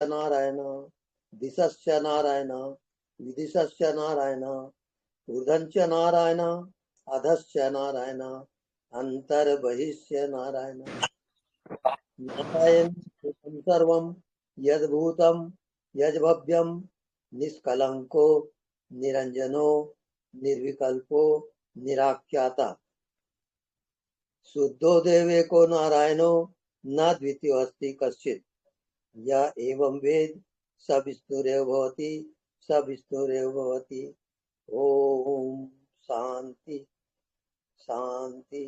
नारायण दिशश्च नारायण विदिशश्च नारायण ऊर्ध्वञ्च नारायण अधश्च नारायण अन्तर्बहिश्च नारायण नारायण सर्वं यद्भूतं यद्भव्यं निष्कलंको निरंजनो निर्विकल्पो निराख्याता शुद्धो देवेको नारायणो न द्वितीयोऽस्ति कश्चित् य एवं वेद स विष्णुरेव भवति स विष्णुरेव भवति। ओम शांति शांति।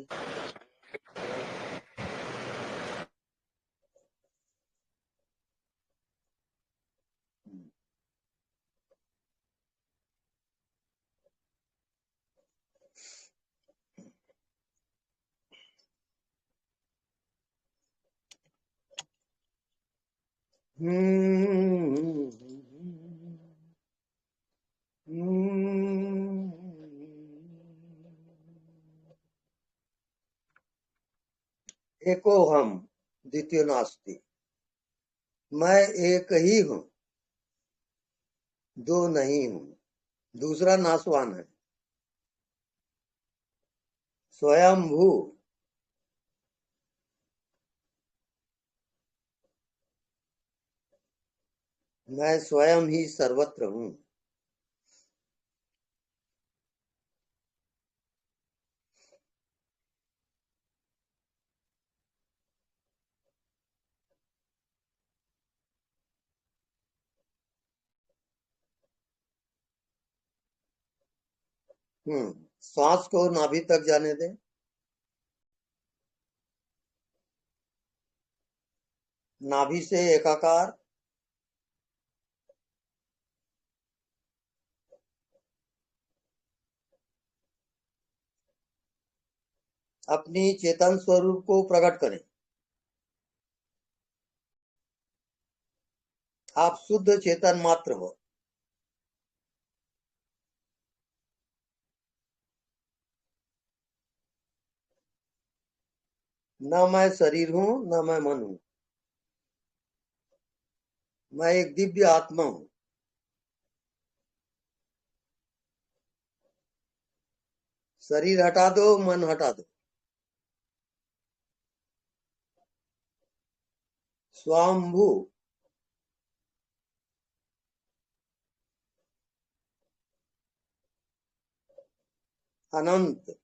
एको हम द्वितीय नास्ति, मैं एक ही हूं, दो नहीं हूं, दूसरा नासवान है। स्वयंभू मैं स्वयं ही सर्वत्र हूं। श्वास को नाभि तक जाने दें। नाभि से एकाकार, अपनी चेतन स्वरूप को प्रकट करें। आप शुद्ध चेतन मात्र हो। न मैं शरीर हूं, न मैं मन हूं, मैं एक दिव्य आत्मा हूं। शरीर हटा दो, मन हटा दो। स्वाम्भू अनंत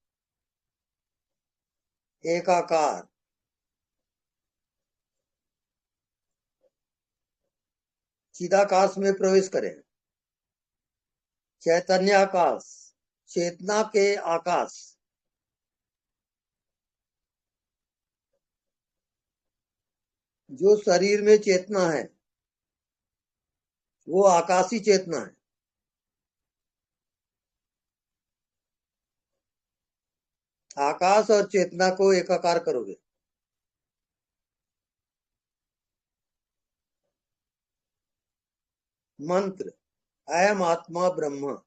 एकाकार चिदाकाश में प्रवेश करें। चैतन्य आकाश, चेतना के आकाश। जो शरीर में चेतना है वो आकाशी चेतना है। आकाश और चेतना को एकाकार करोगे। मंत्र अयम आत्मा ब्रह्म,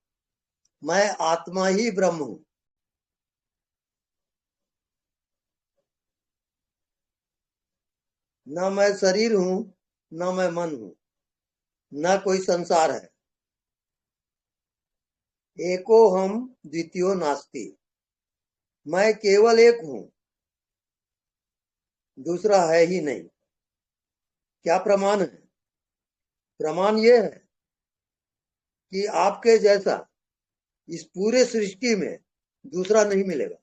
मैं आत्मा ही ब्रह्म हूं। न मैं शरीर हूं, न मैं मन हूं, न कोई संसार है। एको हम द्वितीयो नास्ति, मैं केवल एक हूं, दूसरा है ही नहीं। क्या प्रमाण है? प्रमाण यह है कि आपके जैसा इस पूरे सृष्टि में दूसरा नहीं मिलेगा।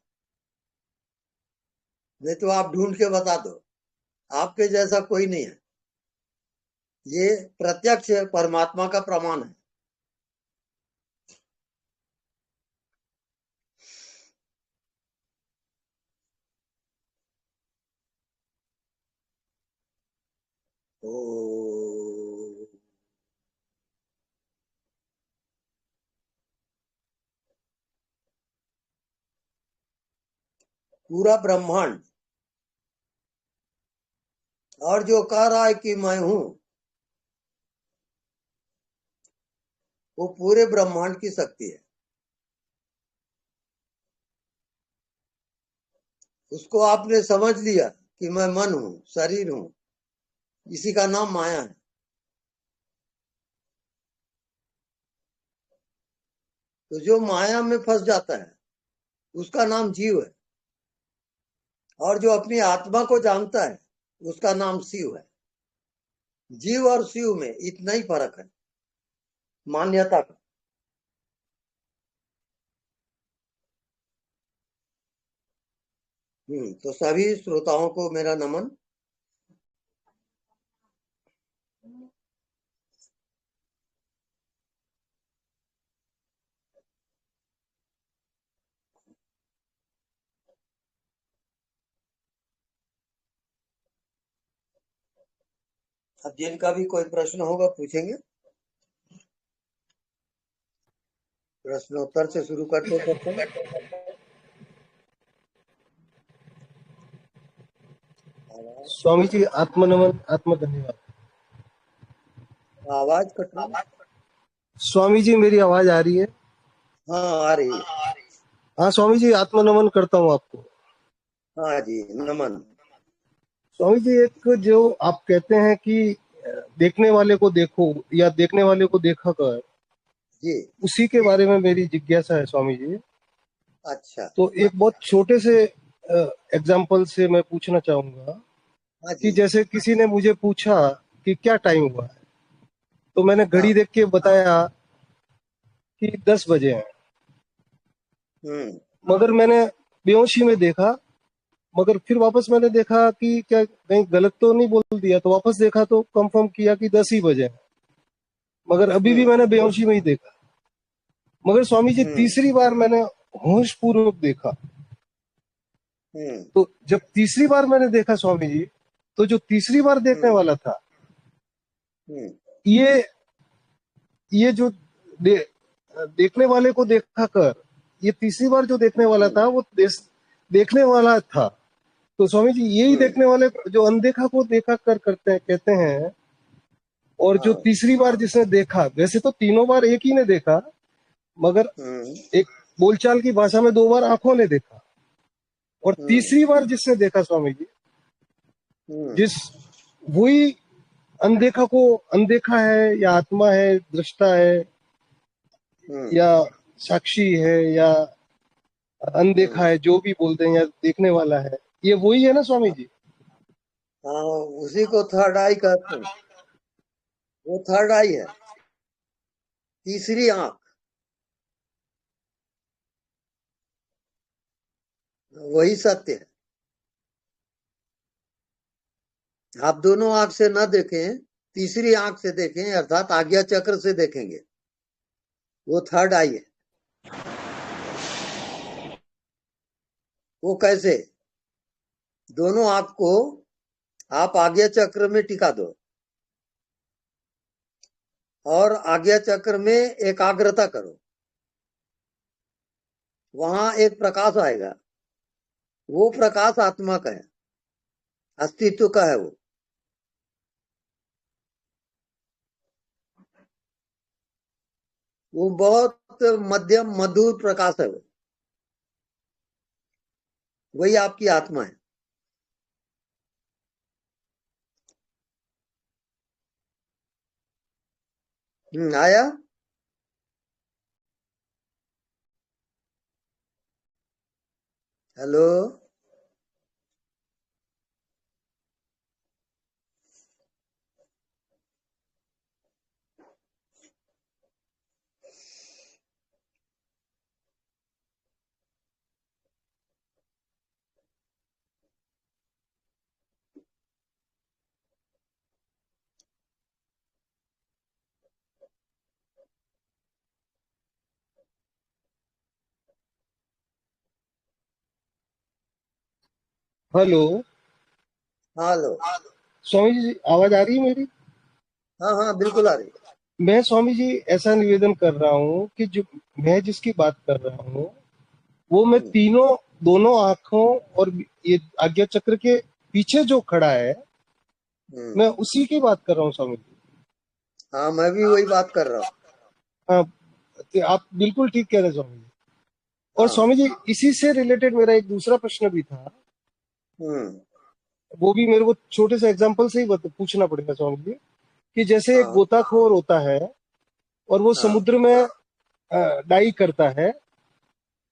नहीं तो आप ढूंढ के बता दो, आपके जैसा कोई नहीं है। ये प्रत्यक्ष परमात्मा का प्रमाण है। ओ पूरा ब्रह्मांड और जो कह रहा है कि मैं हूं, वो पूरे ब्रह्मांड की शक्ति है। उसको आपने समझ लिया कि मैं मन हूं, शरीर हूं, इसी का नाम माया है। तो जो माया में फंस जाता है उसका नाम जीव है, और जो अपनी आत्मा को जानता है उसका नाम शिव है। जीव और शिव में इतना ही फर्क है, मान्यता का। तो सभी श्रोताओं को मेरा नमन। अब जिनका भी कोई प्रश्न होगा पूछेंगे। प्रश्नोत्तर से शुरू करते हैं। स्वामी जी आत्मनमन, आत्म धन्यवाद। आवाज कट रही है। स्वामी जी मेरी आवाज आ रही है? हाँ, आ रही है। हाँ स्वामी जी, आत्मनमन करता हूँ आपको। हाँ जी, नमन। स्वामी जी, एक जो आप कहते हैं कि देखने वाले को देखो या देखने वाले को देखा कर, जी। उसी के बारे में मेरी जिज्ञासा है स्वामी जी। अच्छा। तो एक बहुत छोटे से एग्जाम्पल से मैं पूछना चाहूंगा हाँ कि जी। जैसे किसी ने मुझे पूछा कि क्या टाइम हुआ है, तो मैंने हाँ। घड़ी देख के बताया कि 10 बजे हैं। हम्म। मगर मैंने बेहोशी में देखा, मगर फिर वापस मैंने देखा कि क्या कहीं गलत तो नहीं बोल दिया, तो वापस देखा तो कंफर्म किया कि 10 ही बजे हैं। मगर अभी भी हम्म। मैंने बेहोशी में ही देखा। मगर स्वामी जी हम्म। तीसरी बार मैंने होश पूर्वक देखा। हम्म। तो जब तीसरी बार मैंने देखा स्वामी जी, तो जो तीसरी बार देखने हम्म। वाला था, हम्म। ये ये जो देखने वाले को देखा कर, ये तीसरी बार जो देखने वाला हम्म। था वो देखने वाला था। तो स्वामी जी यही हम्म। देखने वाले जो अनदेखा को देखा कर करते हैं, कहते हैं। और जो हाँ। तीसरी बार जिसने देखा, वैसे तो तीनों बार एक ही ने देखा, मगर हम्म। एक बोलचाल की भाषा में 2 बार आंखों ने देखा। और हम्म। तीसरी बार जिसने देखा स्वामी जी, हम्म। जिस वही अनदेखा को अनदेखा है या आत्मा है, दृष्टा है हम्म। या साक्षी है या हम्म। अनदेखा है, जो भी बोलते हैं, या देखने वाला है, ये वही है ना स्वामी जी? हाँ, उसी को थर्ड आई कहते हैं। वो थर्ड आई है, तीसरी आंख। वही सत्य है। आप दोनों आंख से न देखें, तीसरी आंख से देखें, अर्थात आज्ञा चक्र से देखेंगे, वो थर्ड आई है। वो कैसे? दोनों आंख को आप आज्ञा चक्र में टिका दो और आज्ञा चक्र में एकाग्रता करो। वहां एक प्रकाश आएगा। वो प्रकाश आत्मा का है, अस्तित्व का है। वो बहुत मध्यम मधुर प्रकाश है। वो वही आपकी आत्मा है। आया। Hello. Hello hello. Swami ji, आवाज आ रही है मेरी? हाँ हाँ, बिल्कुल आ रही। मैं स्वामी जी ऐसा निवेदन कर रहा हूँ कि जो मैं जिसकी बात कर रहा हूँ, वो मैं हम्म। तीनों दोनों आंखों और ये आज्ञा चक्र के पीछे जो खड़ा है, हम्म। मैं उसी की बात कर रहा हूँ स्वामी जी। हाँ, मैं भी वही बात कर रहा हूँ। हाँ, तो आप बिल्कुल ठीक कह रहे हैं स्वामी जी। और हाँ। स्वामी जी इसी से रिलेटेड मेरा एक दूसरा प्रश्न भी था। हम्म। वो भी मेरे को छोटे से एग्जांपल से ही पूछना पड़ेगा स्वामी जी। कि जैसे एक हाँ। गोताखोर होता है और वो हाँ। समुद्र में डाई करता है,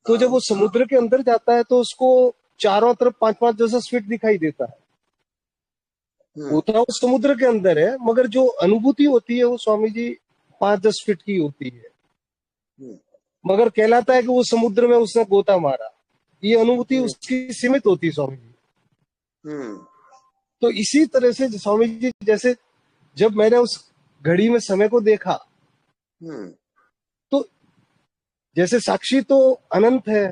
तो जब वो समुद्र के अंदर जाता है तो उसको चारों तरफ 5-5 10 फीट दिखाई देता है। होता वो समुद्र के अंदर है, मगर जो अनुभूति होती है वो स्वामी जी 5-10 फीट की होती है। मगर कहलाता है कि वो समुद्र में उसने गोता मारा, ये अनुभूति उसकी सीमित होती है स्वामी जी। तो इसी तरह से स्वामी जी, जैसे जब मैंने उस घड़ी में समय को देखा, तो जैसे साक्षी तो अनंत है,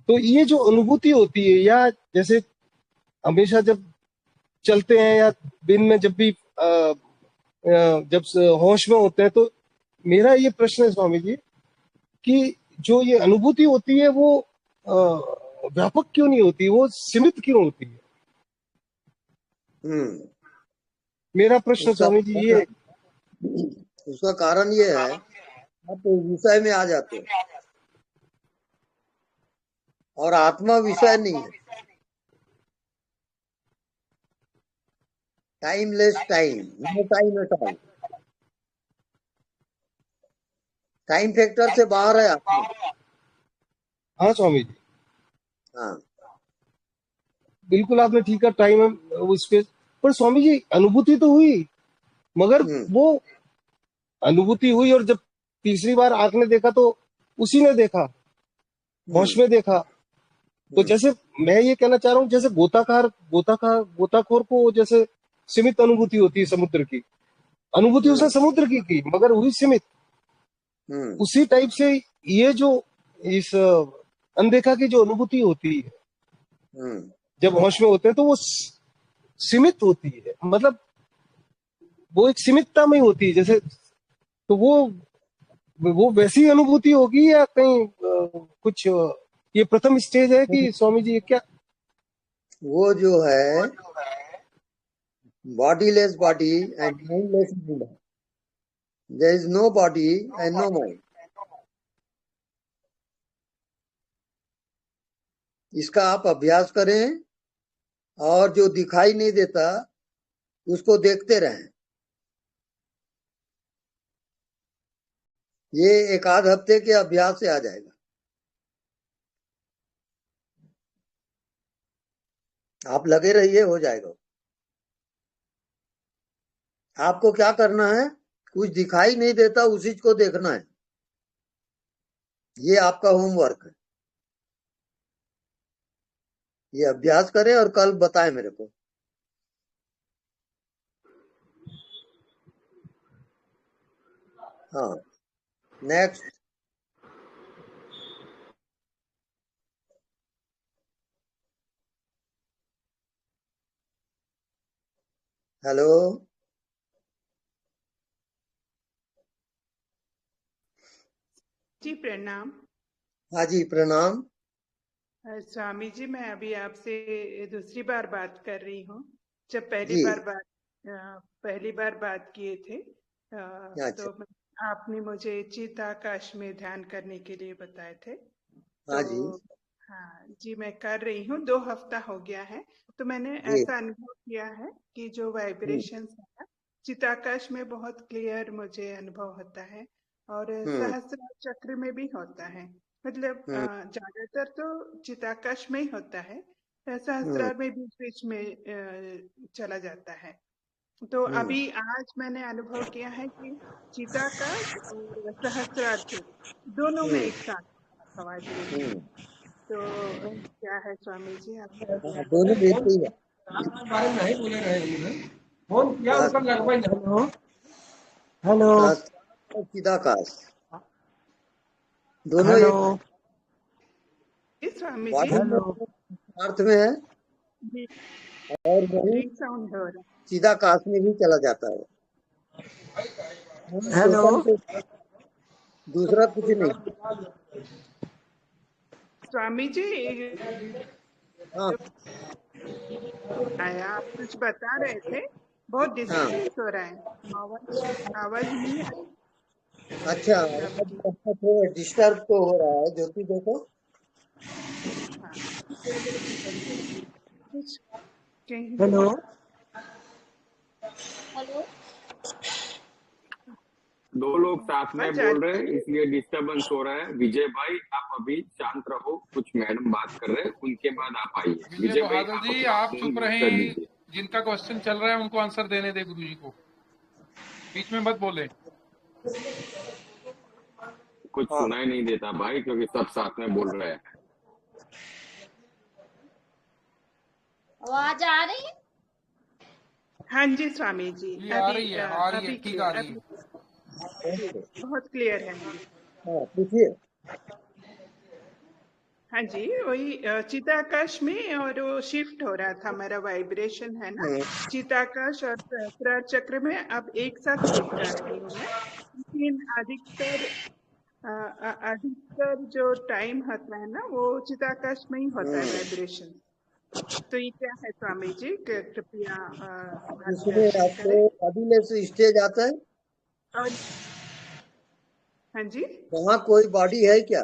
तो ये जो अनुभूति होती है, या जैसे हमेशा जब चलते हैं या दिन में जब भी जब होश में होते हैं, तो मेरा ये प्रश्न है स्वामी जी कि जो ये अनुभूति होती है वो व्यापक क्यों नहीं होती, वो सीमित क्यों होती है? मेरा प्रश्न स्वामी जी ये है। उसका कारण ये है, आप विषय में आ जाते हो और आत्मा विषय नहीं है। Timeless time, no time at all. Time factor से बाहर है आत्मा। हाँ स्वामी जी, हाँ, बिल्कुल आपने ठीक है, टाइम उस पे। पर स्वामी जी अनुभूति तो हुई, मगर वो अनुभूति हुई और जब तीसरी बार आंख ने देखा तो उसी ने देखा, होश में देखा। तो जैसे मैं ये कहना चाह रहा हूँ, जैसे गोताखोर को जैसे सीमित अनुभूति होती है समुद्र की, अनुभूति उसने समुद्र की मगर हुई सीमित। उसी टाइप से ये जो इस अनदेखा की जो अनुभूति होती है जब होश में होते हैं, तो वो सीमित होती है, मतलब वो एक सीमितता में होती है जैसे। तो वो वैसी अनुभूति होगी या कहीं कुछ ये प्रथम स्टेज है कि स्वामी जी ये क्या? वो जो है bodyless body and mindless mind. There is no body and no mind. इसका आप अभ्यास करें और जो दिखाई नहीं देता उसको देखते रहें। ये एक आध हफ्ते के अभ्यास से आ जाएगा। आप लगे रहिए, हो जाएगा। आपको क्या करना है, कुछ दिखाई नहीं देता उसी को देखना है। ये आपका होमवर्क है। ये अभ्यास करें और कल बताएं मेरे को। हाँ, नेक्स्ट। हेलो। जी प्रणाम। हाँ जी, प्रणाम। स्वामी जी, मैं अभी आपसे दूसरी बार बात कर रही हूँ। जब जी, पहली बार बात किए थे अच्छा। तो आपने मुझे चिदाकाश में ध्यान करने के लिए बताए थे। हाँ तो जी, हाँ जी, मैं कर रही हूँ, 2 हफ्ता हो गया है। तो मैंने जी। ऐसा अनुभव किया है कि जो वाइब्रेशंस है चिदाकाश में बहुत क्लियर मुझे अनुभव होता है, और हम्म, सहस्रार चक्र में भी होता है। मतलब हम्म, ज्यादातर तो चिदाकाश में ही होता है, हम्म, सहस्रार में बीच बीच में चला जाता है। तो हम्म, अभी आज मैंने अनुभव किया है कि चिदाकाश और सहस्रार चक्र दोनों में हम्म, एक साथ वाइब्रेशन। हम्म। तो क्या है स्वामी जी, आप हाँ, कृपया दोनों बताएं। एक ही है। बारे में नहीं बोले रहे उन्हें। फोन किया हाँ, उनका लगभग। हेलो हेलो शास्त्र और चिदाकाश दोनों हेलो एक जी स्वामी जी। बॉडी में हेलो अर्थ में है जी, और वही रिसाउंड हो रहा चिदाकाश में भी चला जाता है। हेलो चेतन से दूसरा कुछ नहीं। स्वामी जी। हाँ, आया, आप कुछ बता रहे थे, बहुत हाँ। डिस्टर्बेंस हो रहा है। आवाज आवाज नहीं आ अच्छा, रही आपकी। थोड़ा डिस्टर्ब तो हो रहा है, ज्योति देखो। हाँ, कुछ कहीं हेलो दो लोग साथ में आवाज आ बोल रहे हैं रही है? इसलिए डिस्टरबेंस हो रहा है। विजय भाई आप अभी शांत रहो, कुछ मैडम बात कर रहे हैं, उनके बाद आप आइए। विजय विजय भाई बहादुर आप जी, अपना आप फोन चुप म्यूट कर रहें। दीजिए। जिनका क्वेश्चन चल रहा है उनको आंसर देने दे गुरु जी को, बीच में मत बोले। कुछ हाँ सुनाई नहीं देता भाई, क्योंकि सब साथ में बोल रहे हैं। आवाज आ रही है? हाँ जी स्वामी जी, जी आ रही है, आ रही है, अभी ठीक आ क्लियर, रही है। जी बहुत क्लियर है अभी। हाँ पूछिए। हाँ जी, वही चिताकाश में, और वो शिफ्ट हो रहा था, मेरा वाइब्रेशन है ना, चिताकाश और सहस्त्रार चक्र में अब एक साथ शिफ्ट कर रही हूँ मैं। लेकिन अधिकतर जो टाइम होता है ना, वो चिताकाश में ही होता है वाइब्रेशन। तो ये क्या है स्वामी जी, कृपया इसमें मार्गदर्शन आपको करें। अभी से स्टेज आता है, और हाँ जी, वहाँ कोई बॉडी है क्या?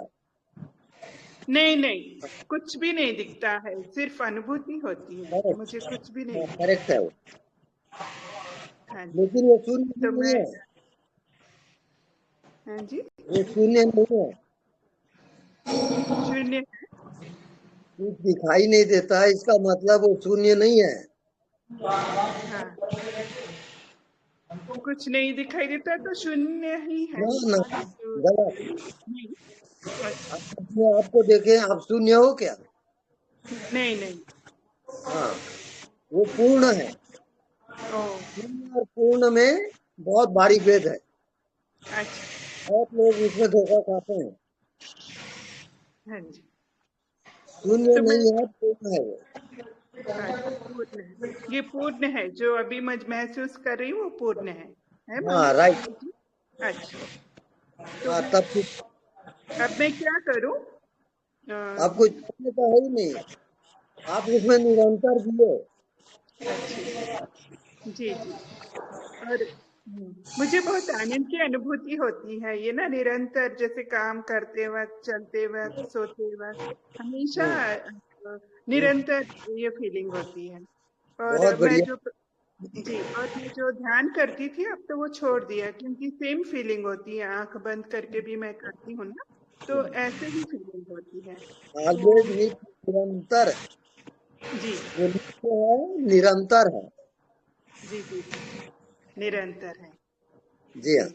नहीं नहीं, कुछ भी नहीं दिखता है, सिर्फ अनुभूति होती है, मुझे कुछ भी नहीं दिखता। करेक्ट है वो, हाँ जी, लेकिन वो शून्य तो नहीं मैं, है, हाँ जी, वो शून्य नहीं है, शून्य, कुछ दिखाई नहीं देता है, इसका मतलब वो शून्य नहीं है। हाँ, कुछ नहीं दिखाई देता तो शून्य ही है ना ना, जो गलत। नहीं। अच्छा, आप अपने आप को देखें, आप शून्य हो क्या? नहीं नहीं, हाँ, वो पूर्ण है। ओ शून्य और पूर्ण में बहुत भारी भेद है। अच्छा, बहुत लोग इसमें धोखा खाते हैं। हाँ जी, शून्य तो मैं, नहीं है, पूर्ण है वो। अच्छा पूर्ण है, ये पूर्ण है जो अभी मैं महसूस कर रही हूँ, वो पूर्ण है हाँ स्वामी राइट। जी? अच्छा, तो हाँ मैं तब कुछ अब मैं क्या करूँ? आपको जानने का है ही नहीं, आप उसमें निरंतर जिए। अच्छा जी जी, और मुझे बहुत आनंद की अनुभूति होती है ये ना, निरंतर, जैसे काम करते वक्त, चलते वक्त, सोते वक्त, हमेशा निरंतर ये फीलिंग होती है। और बहुत मैं बढ़िया। जो, जी, और मैं जो ध्यान करती थी अब तो वो छोड़ दिया, क्योंकि सेम फीलिंग होती है, आंख बंद करके भी मैं करती हूँ ना, तो ऐसे ही फीलिंग होती है। तो ऑलवेज निरंतर, जी वो नित्य है, निरंतर है। जी जी जी, निरंतर है। जी जी, हाँ।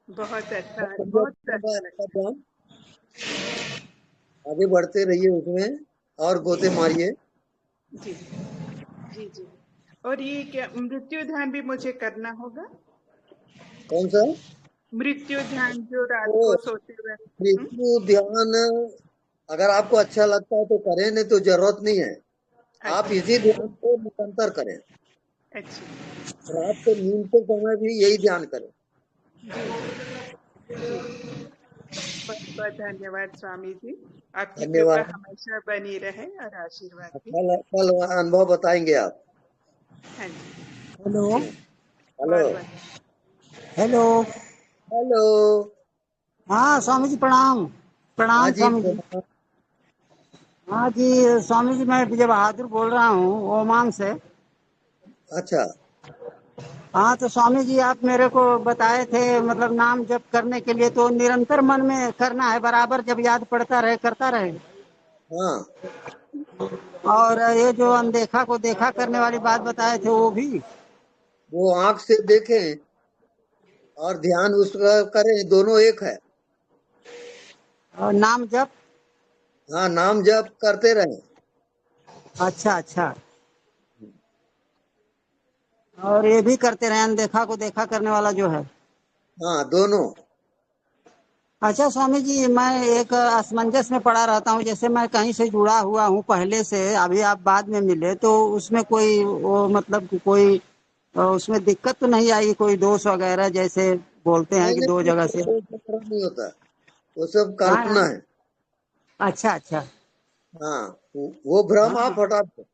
बहुत अच्छा, बहुत बढ़िया बहुत चल रहा है अच्छा आपका लगता ध्यान, आगे बढ़ते रहिए उसमें और है। जी गोते मारिए। जी जी जी, और ये क्या मृत्यु ध्यान भी मुझे करना होगा? कौन सा? मृत्यु ध्यान जो रात वो को सोते वक्त, मृत्यु ध्यान अगर आपको अच्छा लगता है तो करें, नहीं तो जरूरत नहीं है। आप अच्छा इसी ध्यान को निरंतर करें, अच्छा, रात को नींद के समय भी यही ध्यान करें। जी जी जी, बहुत बहुत धन्यवाद स्वामी जी, आपकी कृपा धन्यवाद। हमेशा बनी रहे, और आशीर्वाद भी। कल अनुभव बताएंगे आप। हाँ जी, हेलो। जी, हेलो। बहुत बहुत हेलो। हेलो। हाँ स्वामी जी प्रणाम। हाँ प्रणाम जी स्वामी जी। प्रणाम। हाँ जी स्वामी जी, मैं विजय बहादुर बोल रहा हूँ ओमान से। अच्छा। हाँ तो स्वामी जी आप मेरे को बताए थे मतलब नाम जप करने के लिए तो निरंतर मन में करना है, बराबर जब याद पड़ता रहे करता रहे। हाँ, और ये जो अनदेखा को देखा करने वाली बात बताए थे वो भी। वो आंख से देखें और ध्यान उसका करें, दोनों एक है। और नाम जप। हाँ, नाम जप करते रहें। अच्छा अच्छा, और ये भी करते रहे अनदेखा को देखा करने वाला जो है। हाँ दोनों। अच्छा स्वामी जी, मैं एक असमंजस में पड़ा रहता हूँ, जैसे मैं कहीं से जुड़ा हुआ हूँ पहले से, अभी आप बाद में मिले तो उसमें कोई वो मतलब कोई उसमें दिक्कत तो नहीं आई, कोई दोष वगैरह जैसे बोलते हैं नहीं कि दो नहीं, जगह से। कोई खतरा नहीं होता, वो सब हाँ कल्पना हाँ। है। अच्छा अच्छा। हाँ, वो भ्रम हाँ आप हटा दो।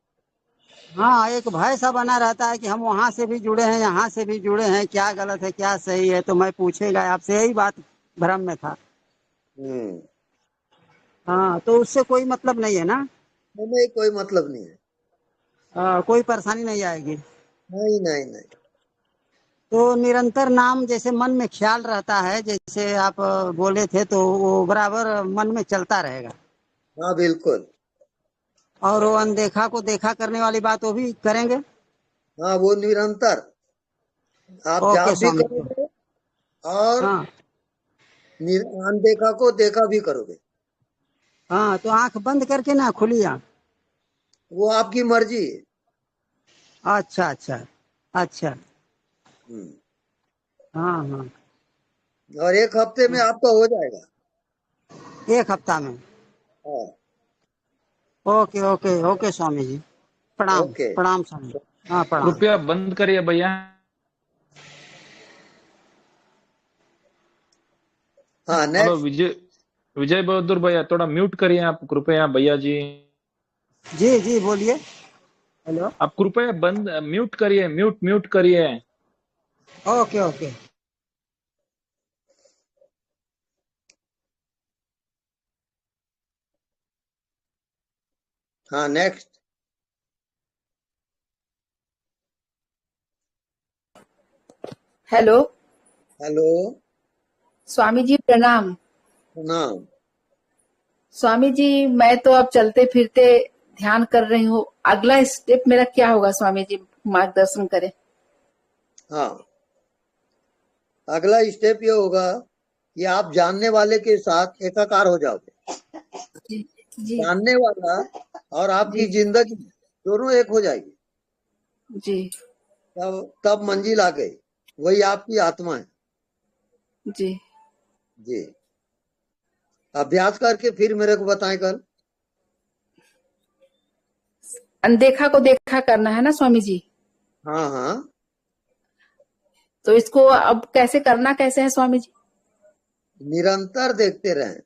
हाँ, एक भय सा बना रहता है कि हम वहाँ से भी जुड़े हैं यहाँ से भी जुड़े हैं, क्या गलत है क्या सही है, तो मैं पूछेगा आपसे, यही बात भ्रम में था। हम्म। हाँ तो उससे कोई मतलब नहीं है ना? नहीं, कोई मतलब नहीं है। कोई परेशानी नहीं आएगी? नहीं नहीं नहीं। तो निरंतर नाम जैसे मन में ख्याल रहता है, जैसे आप बोले थे, तो वो बराबर मन में चलता रहेगा। हाँ बिल्कुल। और वो अनदेखा को देखा करने वाली बात वो भी करेंगे। हाँ वो निरंतर आप ओके जाप भी स्वामी जी। करोगे और हाँ अनदेखा को देखा भी करोगे। हाँ, तो आंख बंद करके ना खुली आंख। वो आपकी मर्जी है। अच्छा अच्छा अच्छा। हम्म। हाँ हाँ। और 1 हफ्ते में आपका हो जाएगा। 1 हफ्ता में। हाँ। Okay okay okay Swami ji. प्रणाम ओके। प्रणाम स्वामी। हाँ प्रणाम। कृपया बंद करिए भैया। हाँ हेलो नेक्स्ट। विजय विजय बहादुर भैया, थोड़ा म्यूट करिए आप कृपया भैया जी। जी जी बोलिए। हेलो। आप कृपया बंद म्यूट करिए, म्यूट म्यूट करिए। Okay okay. हाँ नेक्स्ट। हेलो। हेलो। स्वामी जी प्रणाम। प्रणाम। स्वामी जी, मैं तो अब चलते फिरते ध्यान कर रही हूँ। अगला स्टेप मेरा क्या होगा स्वामी जी, मार्गदर्शन करें। हाँ अगला स्टेप ये होगा कि आप जानने वाले के साथ एकाकार हो जाओगे। जी जी जानने वाला और आपकी जी जिंदगी दोनों एक हो जाएगी। जी तब मंजिल आ गई। वही आपकी आत्मा है। जी। जी। अभ्यास करके फिर मेरे को बताएं कल। अनदेखा को देखा करना है ना स्वामी जी। हाँ हाँ। तो इसको अब कैसे करना, कैसे है स्वामी जी। निरंतर देखते रहें।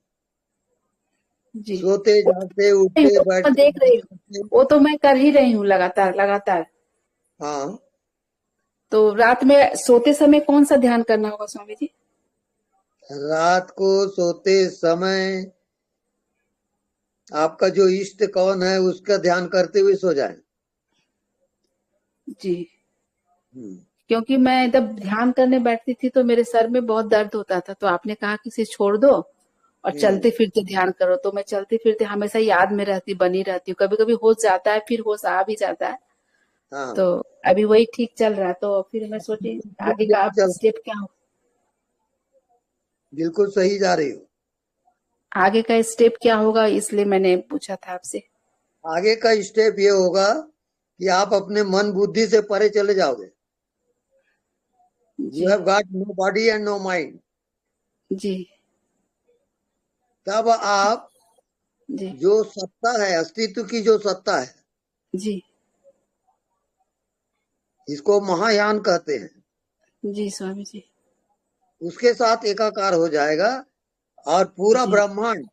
जी। सोते जागते वो उठते तो मैं बैठते देख रही हूँ, खाते। वो तो मैं कर ही रही हूँ लगातार लगातार। हाँ तो रात में सोते समय कौन सा ध्यान करना होगा स्वामी जी। रात को सोते समय आपका जो इष्ट कौन है उसका ध्यान करते हुए सो जाए। जी। हम्म। क्योंकि मैं जब ध्यान करने बैठती थी तो मेरे सर में बहुत दर्द होता था, तो आपने कहा कि इसे छोड़ दो और चलते फिरते ध्यान करो। तो मैं चलते फिरते हमेशा याद में रहती, बनी रहती हूँ। कभी कभी होश जाता है, फिर होश आ भी जाता है। हाँ तो अभी वही ठीक चल रहा है। तो फिर मैं सोची आगे का आप चल स्टेप क्या हो, बिल्कुल सही जा रही हो। आगे का स्टेप क्या होगा, इसलिए मैंने पूछा था आपसे। आगे का स्टेप ये होगा कि आप अपने मन बुद्धि से परे चले जाओगे। जी you have got no body and no mind. जी तब आप जी जो सत्ता है, अस्तित्व की जो सत्ता है, जी इसको महायान कहते हैं, जी स्वामी जी। उसके साथ एकाकार हो जाएगा और पूरा जी ब्रह्मांड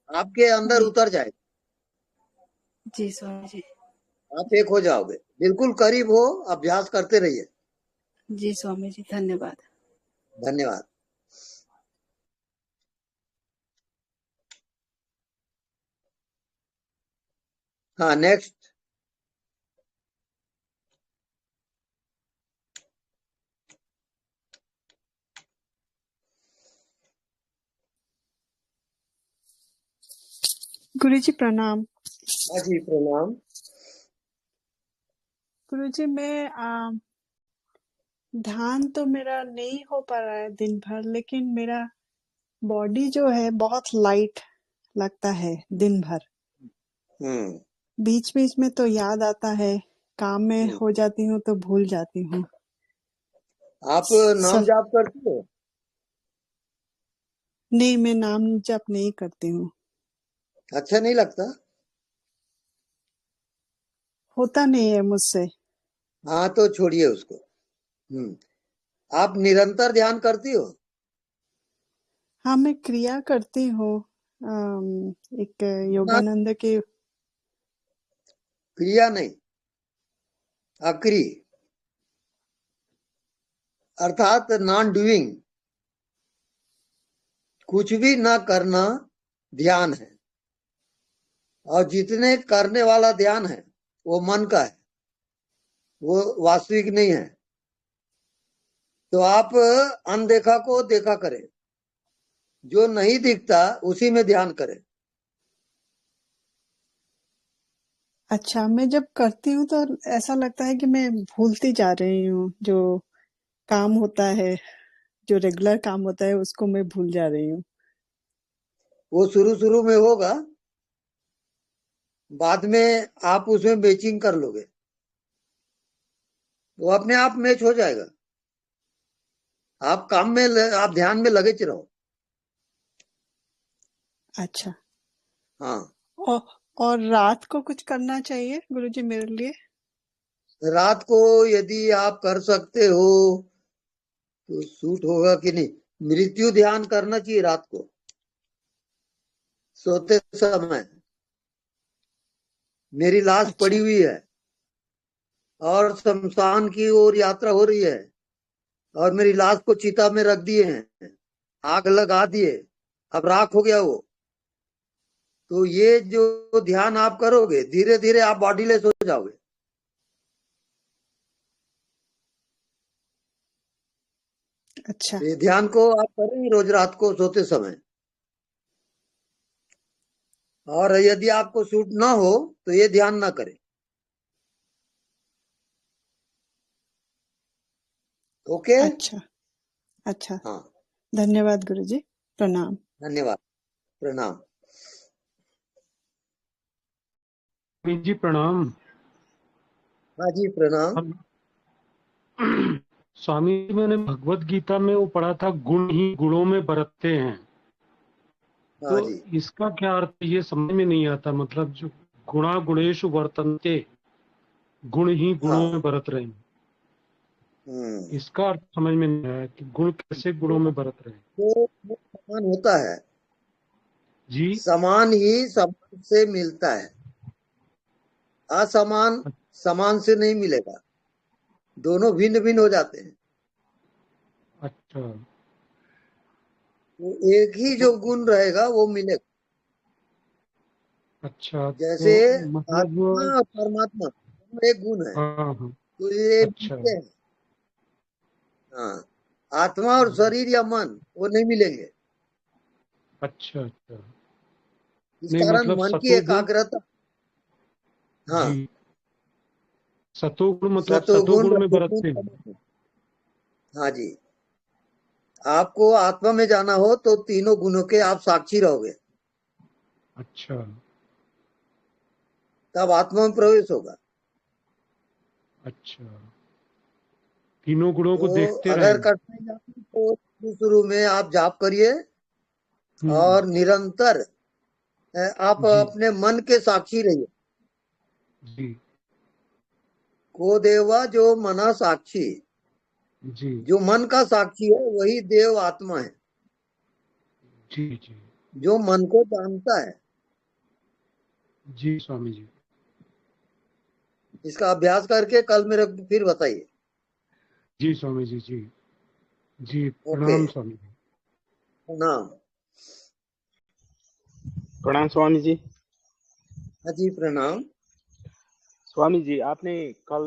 आपके अंदर जी उतर जाएगा। जी स्वामी जी। आप एक हो जाओगे। बिल्कुल करीब हो। अभ्यास करते रहिए। जी स्वामी जी, धन्यवाद। धन्यवाद। हाँ नेक्स्ट। गुरुजी प्रणाम। हाँ जी प्रणाम। गुरुजी मैं ध्यान तो मेरा नहीं हो पा रहा है दिन भर, लेकिन मेरा बॉडी जो है बहुत लाइट लगता है दिन भर। हम्म। बीच बीच में तो याद आता है, काम में हो जाती हूँ तो भूल जाती हूँ। आप नाम सर जाप करती हो? नहीं, मैं नाम जप नहीं करती हूँ। अच्छा नहीं लगता? होता नहीं है मुझसे। हाँ तो छोड़िए उसको। आप निरंतर ध्यान करती हो? हाँ, मैं क्रिया करती हूँ। एक ना, योगानंद के। क्रिया नहीं, अक्रिय अर्थात नॉन डूइंग। कुछ भी ना करना ध्यान है। और जितने करने वाला ध्यान है वो मन का है, वो वास्तविक नहीं है। तो आप अनदेखा को देखा करें, जो नहीं दिखता उसी में ध्यान करें। अच्छा, मैं जब करती हूँ तो ऐसा लगता है कि मैं भूलती जा रही हूँ, जो काम होता है, जो रेगुलर काम होता है उसको मैं भूल जा रही हूँ। वो शुरू में होगा, बाद में आप उसमें मैचिंग कर लोगे, वो अपने आप मैच हो जाएगा। आप काम में आप ध्यान में लगे रहो। अच्छा, हाँ, और रात को कुछ करना चाहिए गुरुजी मेरे लिए? रात को यदि आप कर सकते हो तो सूट होगा कि नहीं, मृत्यु ध्यान करना चाहिए रात को सोते समय। मेरी लाश पड़ी अच्छा, हुई है और शमशान की ओर यात्रा हो रही है, और मेरी लाश को चिता में रख दिए हैं, आग लगा दिए, अब राख हो गया वो। तो ये जो ध्यान आप करोगे, धीरे धीरे आप बॉडीलेस हो जाओगे। अच्छा, ये ध्यान को आप करें रोज रात को सोते समय। और यदि आपको सूट ना हो तो ये ध्यान ना करें। ओके। अच्छा, अच्छा। हाँ, धन्यवाद गुरुजी, प्रणाम। धन्यवाद, प्रणाम। जी प्रणाम। हाँ जी, प्रणाम। स्वामी जी, मैंने भगवत गीता में वो पढ़ा था, गुण ही गुणों में बरतते हैं। हाँ तो जी, इसका क्या अर्थ है, ये समझ में नहीं आता। मतलब जो गुणा गुणेषु वर्तन्ते, गुण ही गुणों हाँ। में बरत रहे हैं, हम्म। इसका अर्थ समझ में नहीं आया कि गुण कैसे गुणों में बरत रहे हैं। तो समान होता है, जी। समान ही समान से मिलता है, असमान समान से नहीं मिलेगा, दोनों भिन्न भिन्न हो जाते हैं। अच्छा, वो एक ही जो गुण रहेगा वो मिलेगा। अच्छा। जैसे तो मतलब आत्मा और परमात्मा दोनों एक गुण है, हाँ हाँ, तो ये अच्छा मिलते हैं। हाँ, आत्मा और शरीर या मन वो नहीं मिलेंगे। अच्छा अच्छा। इस नहीं कारण मतलब मन की सतोगुण, एकाग्रता। हाँ, जी, सतोगुण मतलब सतोगुण सतोगुण में रजोगुण बरतते हैं। तमोगुण। हाँ जी, आपको आत्मा में जाना हो तो तीनों गुणों के आप साक्षी रहोगे, अच्छा तब आत्मा में प्रवेश होगा। अच्छा, तीनों गुणों को तो देखते अगर रहें। करते जाते तो शुरू में आप जाप करिए, हम्म। और निरंतर आप जी अपने मन के साक्षी रहिए। जी को देवा जो मना साक्षी, जी जो मन का साक्षी है वही देव आत्मा है, जी जी जो मन को जानता है। जी स्वामी जी। इसका अभ्यास करके कल मेरे को फिर बताइए। जी स्वामी जी। जी जी ओके, प्रणाम स्वामी जी। प्रणाम। प्रणाम स्वामी जी। हाँ जी, प्रणाम। स्वामी जी, आपने कल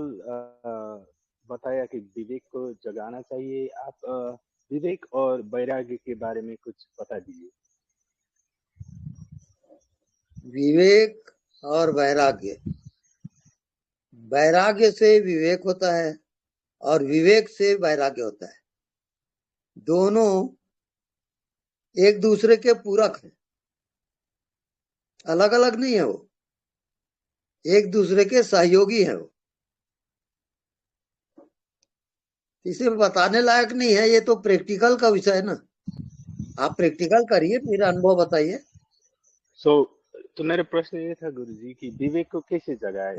बताया कि विवेक को जगाना चाहिए। आप विवेक और वैराग्य के बारे में कुछ बता दीजिए। विवेक और वैराग्य, वैराग्य से विवेक होता है और विवेक से वैराग्य होता है। दोनों एक दूसरे के पूरक हैं, अलग अलग नहीं है वो, एक दूसरे के सहयोगी है वो। इसे बताने लायक नहीं है, ये तो प्रैक्टिकल का विषय है ना। आप प्रैक्टिकल करिए, फिर अनुभव बताइए। तो मेरा प्रश्न ये था गुरुजी कि विवेक को कैसे जगाए,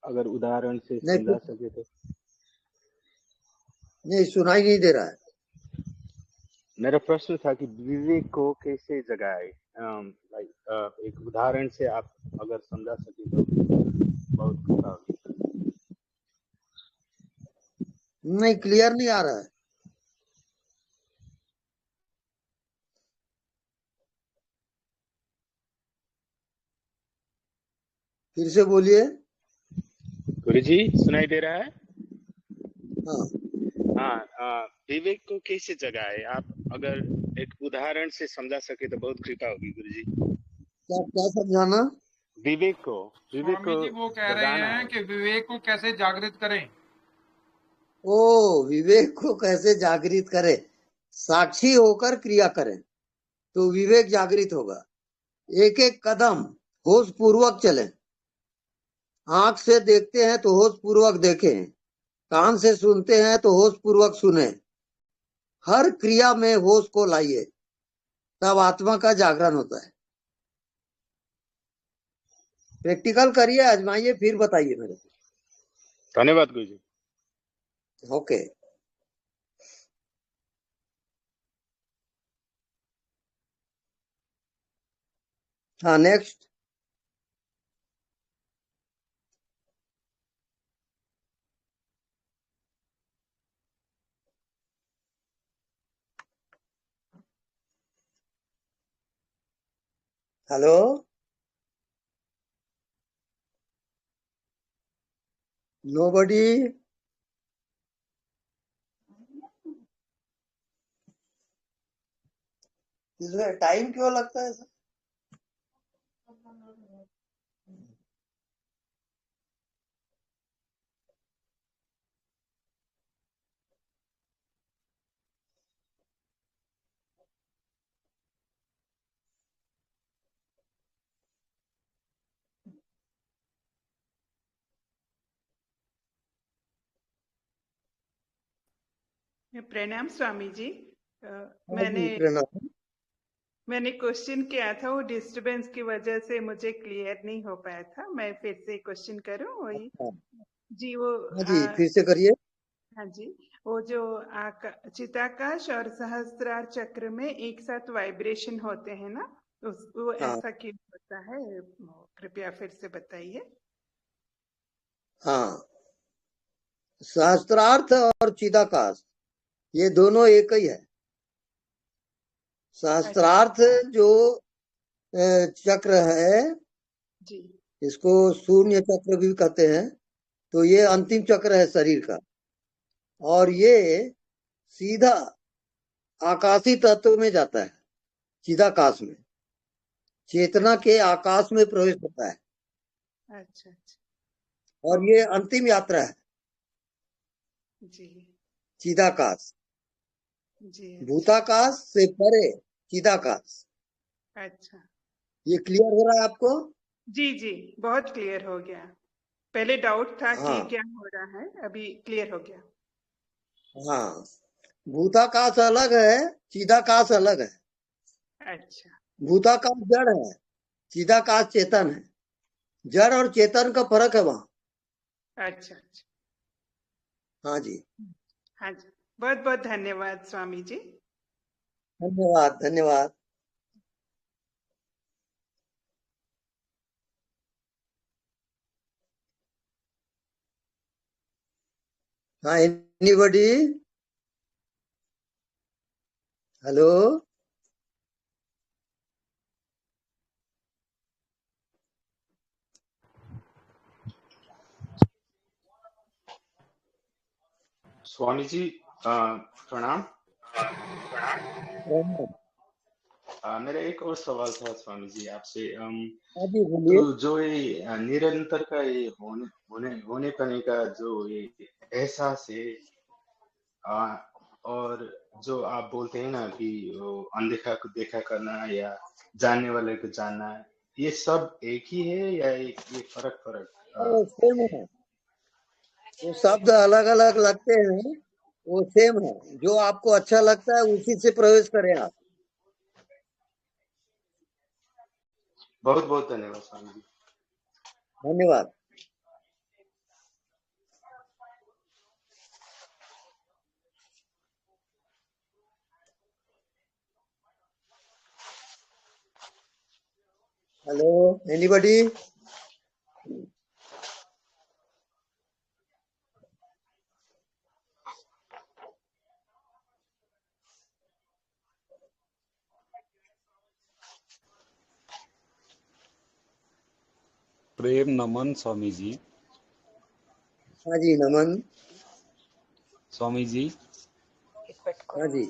अगर उदाहरण से नहीं, समझा सके तो। नहीं सुनाई नहीं दे रहा है। मेरा प्रश्न था कि विवेक को कैसे जगाए, एक उदाहरण से आप अगर समझा सके तो बहुत कृपा होगी। नहीं, क्लियर नहीं आ रहा है। फिर से बोलिए। गुरुजी सुनाई दे रहा है? हाँ विवेक को कैसे जगाए? आप अगर एक उदाहरण से समझा सके तो बहुत कृपा होगी गुरुजी। क्या क्या समझाना? विवेक को स्वामी जी वो कह रहे जगाना हैं है। कि विवेक को कैसे जागृत करें। ओ, विवेक को कैसे जागृत करें? साक्षी होकर क्रिया करें तो विवेक जागृत होगा। एक एक कदम होश पूर्वक चलें। आंख से देखते हैं तो होश पूर्वक देखें, कान से सुनते हैं तो होश पूर्वक सुने। हर क्रिया में होश को लाइए, तब आत्मा का जागरण होता है। प्रैक्टिकल करिए, आजमाइए, फिर बताइए मेरे को। धन्यवाद गुरुजी। ओके। हाँ, नेक्स्ट। Hello, nobody. इसमें टाइम क्यों लगता है सर? प्रणाम स्वामी जी। हाँ जी, प्रणाम। मैंने क्वेश्चन किया था, वो डिस्टरबेंस की वजह से मुझे क्लियर नहीं हो पाया था। मैं फिर से क्वेश्चन करूं वही हाँ जी। वो जी, फिर से करिए। हाँ जी, वो जो चिताकाश और सहस्त्रार चक्र में एक साथ वाइब्रेशन होते हैं ना, वो हाँ ऐसा क्यों होता है? कृपया फिर से बताइए। हाँ, शास्त्रार्थ और चिदाकाश ये दोनों एक ही है। शास्त्रार्थ जो चक्र है, जी इसको शून्य चक्र भी कहते हैं, तो ये अंतिम चक्र है शरीर का। और ये सीधा आकाशी तत्व में जाता है, चिदाकाश में, चेतना के आकाश में प्रवेश होता है। अच्छा अच्छा। और ये अंतिम यात्रा है, जी चिदाकाश। जी। भूताकाश से परे चिदाकाश। अच्छा ये क्लियर हो रहा है आपको? जी जी, बहुत क्लियर हो गया। पहले डाउट था कि हाँ क्या हो रहा है, अभी क्लियर हो गया। हाँ, भूताकाश अलग है, चिदाकाश अलग है। अच्छा भूताकाश जड़ है, चिदाकाश चेतन है। जड़ और चेतन का फर्क है वहां। अच्छा अच्छा। हाँ जी, हाँ जी, बहुत बहुत धन्यवाद स्वामी जी। धन्यवाद धन्यवाद। हाँ, एनीबॉडी? हेलो, स्वामी जी प्रणाम। मेरा एक और सवाल था स्वामी जी आपसे। हाँ जी, बोलिए। तो जो ये निरंतर का ये होने पाने का जो ये एहसास है, और जो आप बोलते हैं ना कि वो अनदेखा को देखा करना या जानने वाले को जानना, ये सब एक ही है या ये फर्क फर्क? वो सेम है, वो शब्द अलग अलग लगते हैं, वो सेम है। जो आपको अच्छा लगता है उसी से प्रवेश करें आप। बहुत बहुत धन्यवाद स्वामी जी। धन्यवाद। Hello, anybody? प्रेम नमन स्वामी जी। हाँ जी, नमन। స్వామీజీ हाँ जी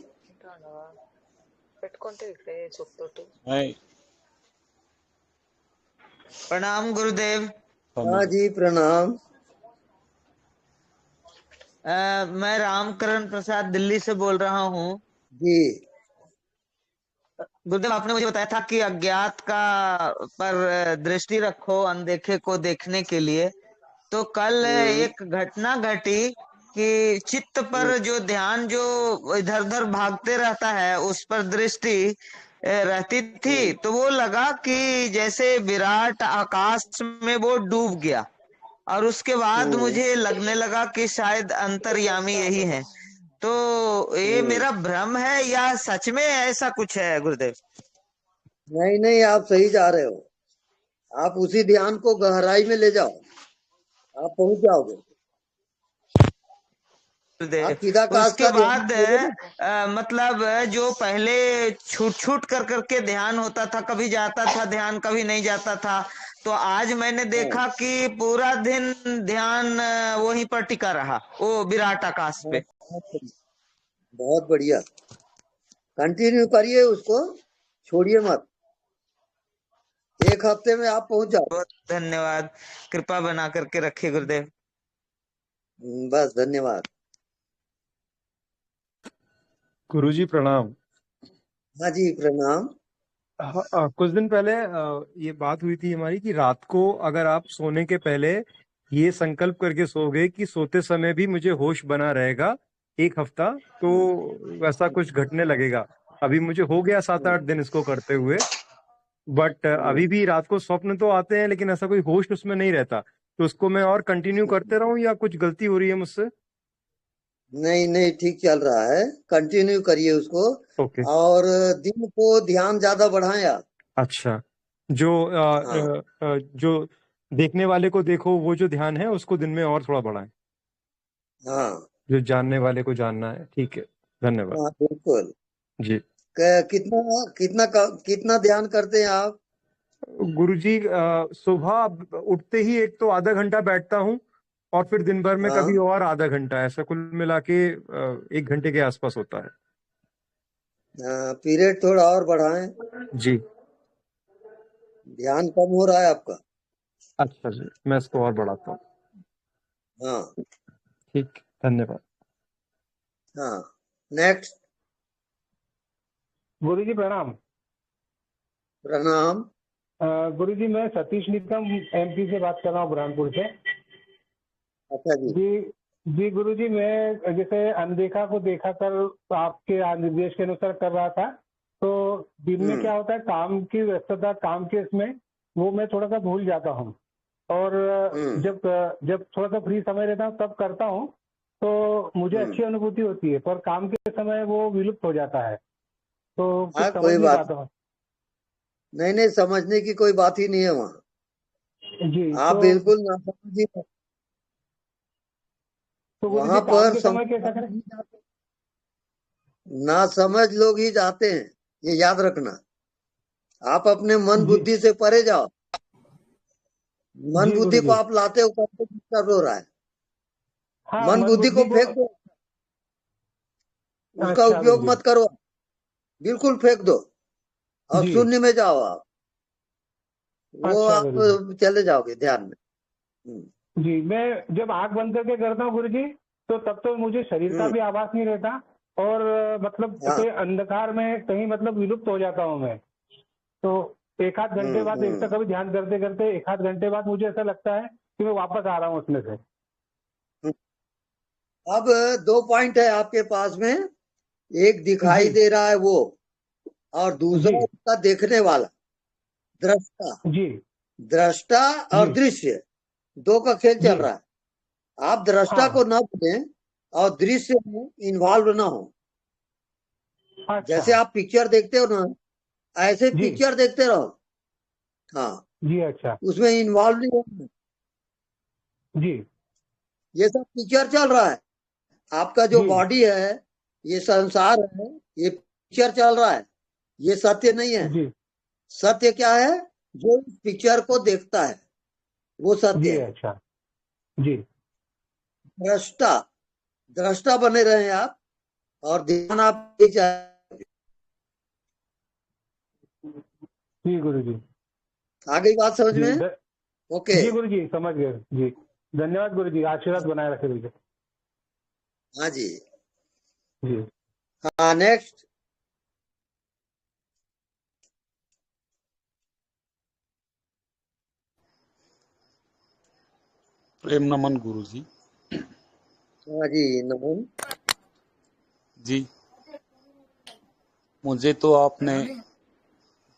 హాయ్ प्रणाम गुरुदेव। हाँ जी प्रणाम। मैं रामकरण प्रसाद दिल्ली से बोल रहा हूँ। जी गुरुदेव, आपने मुझे बताया था कि अज्ञात का पर दृष्टि रखो, अनदेखे को देखने के लिए। तो कल एक घटना घटी कि चित्त पर जो ध्यान जो इधर उधर भागते रहता है उस पर दृष्टि रहती थी, तो वो लगा कि जैसे विराट आकाश में वो डूब गया। और उसके बाद मुझे लगने लगा कि शायद अंतर्यामी यही है। तो ये मेरा भ्रम है या सच में ऐसा कुछ है गुरुदेव? नहीं नहीं, आप सही जा रहे हो। आप उसी ध्यान को गहराई में ले जाओ, आप पहुंच जाओगे। आप चिदाकाश उसके का बाद ध्यान मतलब जो पहले छूट छूट कर करके ध्यान होता था, कभी जाता था ध्यान, कभी नहीं जाता था, तो आज मैंने देखा कि पूरा दिन ध्यान वहीं पर टिका रहा, वो विराट आकाश पे। बहुत बढ़िया, कंटिन्यू करिए उसको, छोड़िए मत। एक हफ्ते में आप पहुंच जाओ। बहुत धन्यवाद, कृपा बना करके रखिए गुरुदेव। बस धन्यवाद। गुरुजी प्रणाम। हाँ जी प्रणाम। कुछ दिन पहले ये बात हुई थी हमारी कि रात को अगर आप सोने के पहले ये संकल्प करके सोओगे कि सोते समय भी मुझे होश बना रहेगा एक हफ्ता, तो वैसा कुछ घटने लगेगा। अभी मुझे हो गया 7-8 दिन इसको करते हुए, बट अभी भी रात को स्वप्न तो आते हैं लेकिन ऐसा कोई होश उसमें नहीं रहता। तो उसको मैं और कंटिन्यू करते रहूं या कुछ गलती हो रही है मुझसे? नहीं नहीं, ठीक चल रहा है, कंटिन्यू करिए उसको। ओके। और दिन को ध्यान ज्यादा बढ़ाएं आप। अच्छा, जो जो देखने वाले को देखो वो जो ध्यान है उसको दिन में और थोड़ा बढ़ाएं। हाँ जो जानने वाले को जानना है। ठीक है, धन्यवाद हाँ बिल्कुल जी। कितना कितना कितना ध्यान करते हैं आप? गुरुजी सुबह उठते ही एक तो आधा घंटा बैठता हूँ और फिर दिन भर में हाँ कभी और आधा घंटा, ऐसा कुल मिला के 1 घंटे के आसपास होता है। पीरियड थोड़ा और बढ़ाएं। जी। ध्यान कम हो रहा है आपका। अच्छा जी, मैं इसको और बढ़ाता हूँ। हाँ ठीक, धन्यवाद। हाँ नेक्स्ट। गुरुजी प्रणाम। प्रणाम। गुरुजी मैं सतीश निकम एमपी से बात कर रहा हूँ, बुरहानपुर से। अच्छा जी। जी गुरुजी, मैं जैसे अनदेखा को देखा कर आपके निर्देश के अनुसार कर रहा था, तो दिन में क्या होता है, काम की व्यस्तता, काम के इसमें वो मैं थोड़ा सा भूल जाता हूँ। और जब थोड़ा सा फ्री समय रहता हूँ तब करता हूँ, तो मुझे अच्छी अनुभूति होती है, पर काम के समय वो विलुप्त हो जाता है। तो कुछ समझ कोई नहीं बात पाता हूँ। नहीं, समझने की कोई बात ही नहीं है वहाँ। जी आप तो बिल्कुल ना समझिए। तो वहाँ गुरुजी काम पर के समय कैसा करें? ना समझ लोग ही जाते हैं, ये याद रखना। आप अपने मन बुद्धि से परे जाओ। मन बुद्धि को आप लाते हो, करके डिस्टर्ब हो रहा है। हाँ, मन बुद्धि को फेंक दो, उसका अच्छा उपयोग गुरुजी। मत करो, बिल्कुल फेंक दो और जी। शून्य में जाओ आप। वो अच्छा आप गुरुजी। चले जाओगे ध्यान में। जी, मैं जब आंख बंद करके करता हूँ गुरुजी, तो तब तो मुझे शरीर का भी आभास नहीं रहता, और मतलब ऐसे अंधकार में कहीं मतलब विलुप्त हो जाता हूँ मैं। तो एक आध घंटे बाद, एक तो कभी ध्यान करते करते एक आध घंटे बाद मुझे ऐसा लगता है कि मैं वापस आ रहा हूँ उसमें से। अब 2 पॉइंट है आपके पास में, एक दिखाई दे रहा है वो, और दूसरा उसका देखने वाला, दृष्टा। जी। दृष्टा और दृश्य, दो का खेल चल रहा है। आप दृष्टा को न भूलें और दृश्य में इन्वॉल्व ना हो। जैसे आप पिक्चर देखते हो ना, ऐसे पिक्चर देखते रहो। हाँ जी। अच्छा उसमें इन्वॉल्व नहीं होना। जी। ये सब पिक्चर चल रहा है, आपका जो बॉडी है, ये संसार है, ये पिक्चर चल रहा है, ये सत्य नहीं है। जी। सत्य क्या है? जो इस पिक्चर को देखता है वो सत्य जी। है। अच्छा जी। दृष्टा, दृष्टा बने रहे आप और ध्यान आप ले जाए। जी गुरु जी, आ गई बात समझ जी में? ओके। जी गुरु जी, समझ गए जी। धन्यवाद गुरु जी, आशीर्वाद बनाए रखे गुरु जी। हाँ जी। जी हाँ, नेक्स्ट। प्रेम नमन गुरु जी। हाँ जी, नमन जी, मुझे तो आपने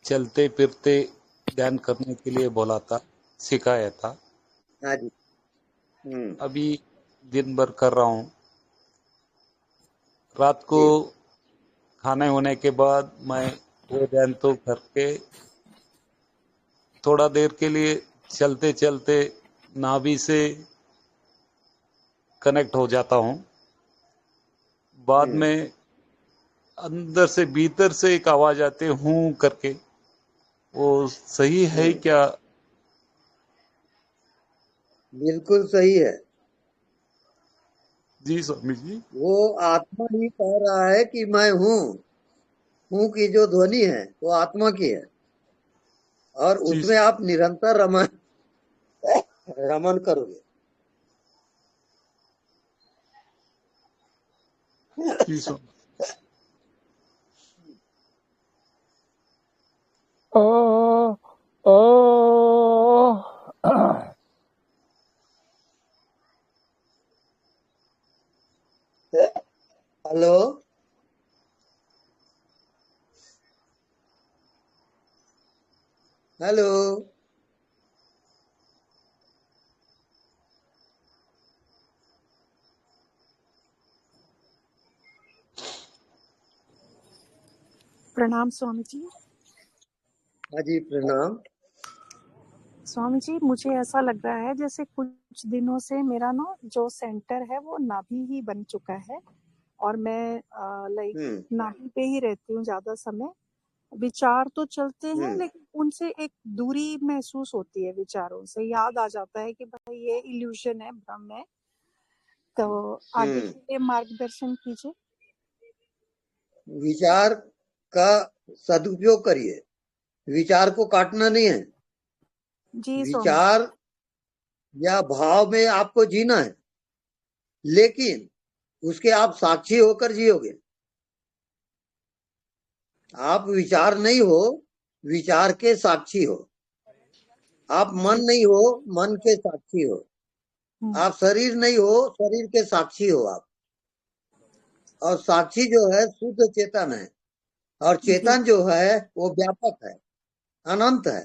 चलते फिरते ध्यान करने के लिए बोला था, सिखाया था। हाँ जी। अभी दिन भर कर रहा हूँ। रात को खाने होने के बाद मैं वो ध्यान तो करके थोड़ा देर के लिए चलते चलते नाभि से कनेक्ट हो जाता हूँ। बाद में अंदर से भीतर से एक आवाज आती हूँ करके, वो सही है क्या? बिल्कुल सही है जी स्वामी जी। वो आत्मा ही कह रहा है कि मैं हूँ की जो ध्वनि है वो आत्मा की है और उसमें आप निरंतर रमन करोगे। जी स्वामी। हेलो, हेलो, प्रणाम स्वामी जी। हाँ जी, प्रणाम। स्वामी जी, मुझे ऐसा लग रहा है जैसे कुछ दिनों से मेरा ना जो सेंटर है वो नाभि ही बन चुका है और मैं लाइक नाभि पे ही रहती हूँ ज्यादा समय। विचार तो चलते हैं लेकिन उनसे एक दूरी महसूस होती है, विचारों से याद आ जाता है कि भाई ये इल्यूजन है, भ्रम है। तो आगे के लिए मार्गदर्शन कीजिए। विचार का सदुपयोग करिए, विचार को काटना नहीं है। जी विचार या भाव में आपको जीना है, लेकिन उसके आप साक्षी होकर जियोगे। आप विचार नहीं हो, विचार के साक्षी हो। आप मन नहीं हो, मन के साक्षी हो। आप शरीर नहीं हो, शरीर के साक्षी हो आप। और साक्षी जो है शुद्ध चेतन है और चेतन जो है वो व्यापक है, अनंत है।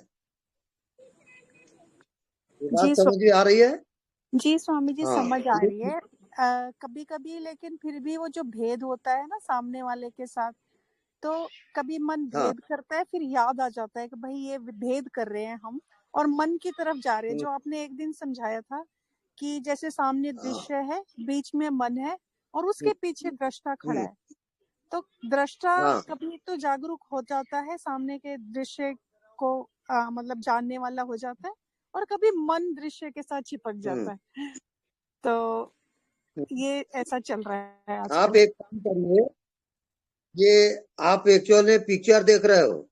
ये बात समझ में आ रही है? जी स्वामी जी, हाँ। समझ आ रही है। कभी कभी लेकिन फिर भी वो जो भेद होता है ना सामने वाले के साथ, तो कभी मन भेद करता है, फिर याद आ जाता है कि भाई ये भेद कर रहे हैं हम और मन की तरफ जा रहे हैं। जो आपने एक दिन समझाया था कि जैसे सामने दृश्य है, बीच में मन है और उसके पीछे दृष्टा खड़ा है। तो दृष्टा कभी तो जागरूक हो जाता है, सामने के दृश्य को मतलब जानने वाला हो जाता है, और कभी मन दृश्य के साथ चिपक जाता है। तो ये ऐसा चल रहा है आजकल। आप एक काम करिए, ये आप एक्चुअल में पिक्चर देख रहे हो,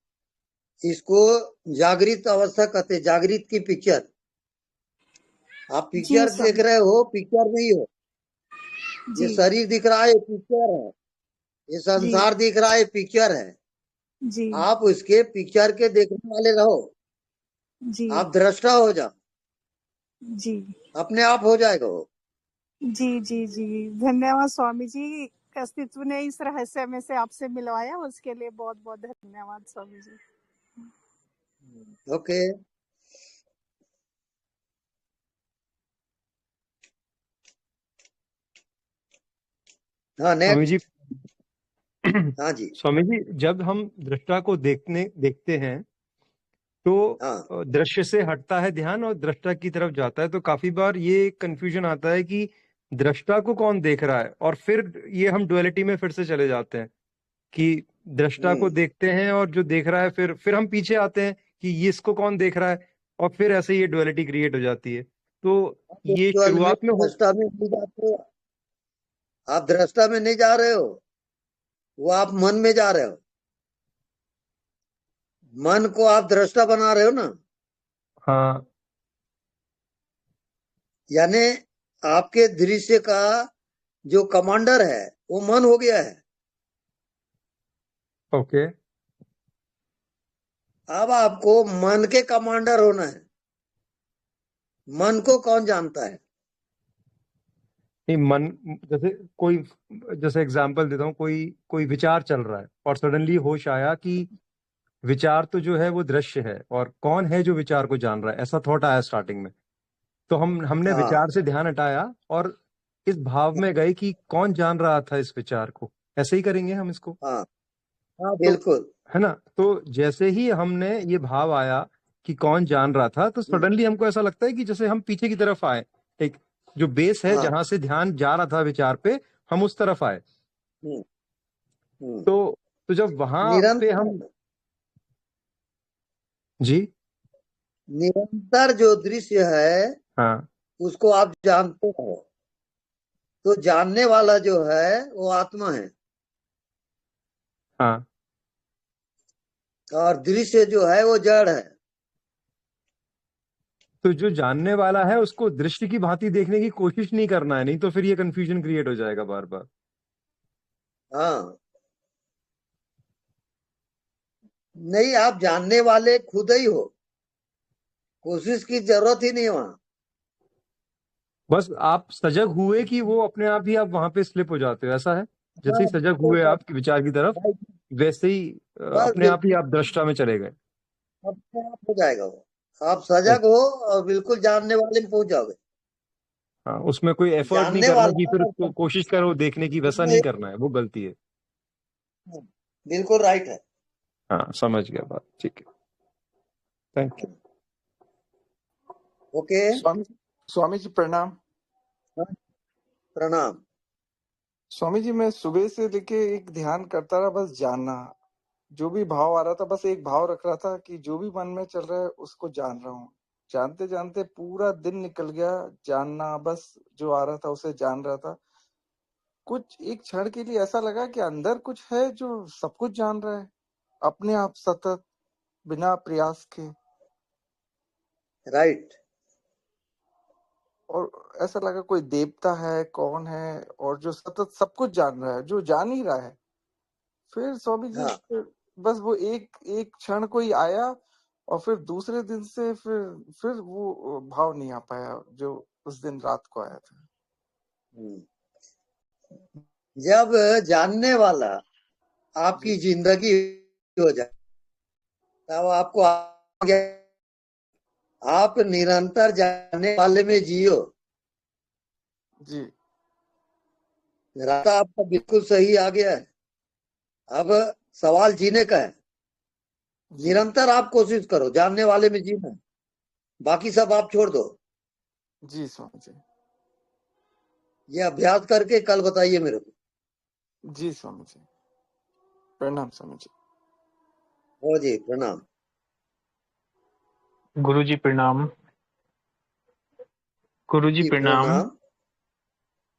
इसको जागृत अवस्था कहते हैं, जागृत की पिक्चर। आप पिक्चर देख रहे हो, पिक्चर नहीं हो। ये शरीर दिख रहा है, पिक्चर है। ये संसार दिख रहा है, पिक्चर है। जी। आप उसके पिक्चर के देखने वाले रहो। जी। आप दृष्टा हो जाओ, जी अपने आप हो जाएगा वो। जी जी जी, धन्यवाद स्वामी जी। अस्तित्व ने इस रहस्य में से आपसे मिलवाया, उसके लिए बहुत बहुत धन्यवाद स्वामी जी। ओके। हाँ, स्वामी जी। हाँ जी। स्वामी जी, जब हम दृष्टा को देखते हैं तो दृश्य से हटता है ध्यान और दृष्टा की तरफ जाता है। तो काफी बार ये कंफ्यूजन आता है कि दृष्टा को कौन देख रहा है, और फिर ये हम डुअलिटी में फिर से चले जाते हैं कि दृष्टा को देखते हैं और जो देख रहा है, फिर हम पीछे आते हैं कि ये इसको कौन देख रहा है, और फिर ऐसे ये डुअलिटी क्रिएट हो जाती है। तो ये शुरुआत में दृष्टा में मिल जाते हो, आप दृष्टा में नहीं जा रहे हो, वो आप मन में जा रहे हो। मन को आप दृष्टा बना रहे हो ना। हाँ यानी आपके दृश्य का जो कमांडर है वो मन हो गया है। ओके। अब आपको मन के कमांडर होना है। मन को कौन जानता है? नहीं, मन जैसे कोई, जैसे एग्जांपल देता हूँ, कोई विचार चल रहा है और सडनली होश आया कि विचार तो जो है वो दृश्य है, और कौन है जो विचार को जान रहा है, ऐसा थॉट आया स्टार्टिंग में। तो हमने हाँ विचार से ध्यान हटाया और इस भाव में गए कि कौन जान रहा था इस विचार को। ऐसे ही करेंगे हम इसको। हाँ हाँ तो बिल्कुल। है ना, तो जैसे ही हमने ये भाव आया कि कौन जान रहा था, तो सडनली हमको ऐसा लगता है कि जैसे हम पीछे की तरफ आए, एक जो बेस है हाँ जहां से ध्यान जा रहा था विचार पे, हम उस तरफ आए। हम्म, हम्म। तो जब वहां पे हम निरंतर जी निरंतर जो दृश्य है हाँ उसको आप जानते हो। तो जानने वाला जो है वो आत्मा है, हाँ और दृश्य जो है वो जड़ है। तो जो जानने वाला है उसको दृष्टि की भांति देखने की कोशिश नहीं करना है, नहीं तो फिर ये कंफ्यूजन क्रिएट हो जाएगा बार बार। हाँ नहीं, आप जानने वाले खुद ही हो, कोशिश की जरूरत ही नहीं है वहां। बस आप सजग हुए कि वो अपने आप ही आप वहां पे स्लिप हो जाते हो, ऐसा है? जैसे ही हाँ सजग हुए आप विचार की तरफ, वैसे ही बस अपने आप ही आप दृष्टा में चले गए। अपने आप हो जाएगा वो। आप सजग हो और बिल्कुल जानने वाले में पहुंच जाओगे। हाँ, उसमें कोई एफर्ट नहीं जानने करना कि फिर वाला उसको कोशिश करो देखने की, वैसा उसमें नहीं करना है, वो गलती है। बिल्कुल राइट है। हाँ समझ गया बात, ठीक है, thank you. Okay Swami ji प्रणाम। प्रणाम। स्वामी जी मैं सुबह से लेके एक ध्यान करता रहा, बस जानना, जो भी भाव आ रहा था बस एक भाव रख रहा था कि जो भी मन में चल रहा है उसको जान रहा हूँ। जानते जानते पूरा दिन निकल गया, जानना, बस जो आ रहा था उसे जान रहा था। कुछ एक क्षण के लिए ऐसा लगा कि अंदर कुछ है जो सब कुछ जान रहा है अपने आप, सतत, बिना प्रयास के। राइट। और ऐसा लगा कोई देवता है, कौन है, और जो सतत सब कुछ जान रहा है, जो जान ही रहा है। फिर स्वामी जी हाँ फिर बस वो एक क्षण कोई आया, और फिर दूसरे दिन से फिर वो भाव नहीं आ पाया जो उस दिन रात को आया था। जब जानने वाला आपकी जिंदगी हो जाए तब आपको आप निरंतर जानने वाले में जियो जी। रास्ता आपका बिल्कुल सही आ गया है। अब सवाल जीने का है। निरंतर आप कोशिश करो जानने वाले में जीना, बाकी सब आप छोड़ दो। जी स्वामी जी। ये अभ्यास करके कल बताइए मेरे को। जी स्वामी जी, प्रणाम स्वामी जी। हो जी प्रणाम। गुरुजी प्रणाम। गुरुजी प्रणाम।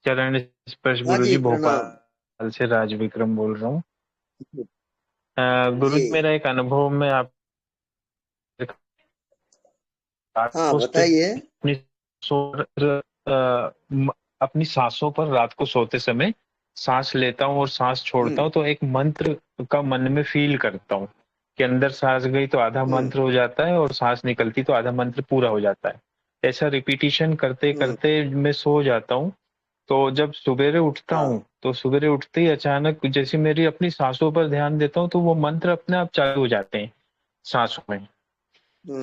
चरण स्पर्श। गुरुजी भोपाल से राज विक्रम बोल रहा हूँ। गुरुजी मेरा एक अनुभव में आप बताइए। अपनी सांसों पर रात को सोते समय सांस लेता हूँ और सांस छोड़ता हूँ तो एक मंत्र का मन में फील करता हूँ कि अंदर सांस गई तो आधा मंत्र हो जाता है और सांस निकलती तो आधा मंत्र पूरा हो जाता है। ऐसा रिपीटिशन करते करते मैं सो जाता हूँ। तो जब सवेरे उठता हूँ तो सवेरे उठते ही अचानक जैसे मेरी अपनी सांसों पर ध्यान देता हूँ तो वो मंत्र अपने आप चालू हो जाते हैं। सांसों में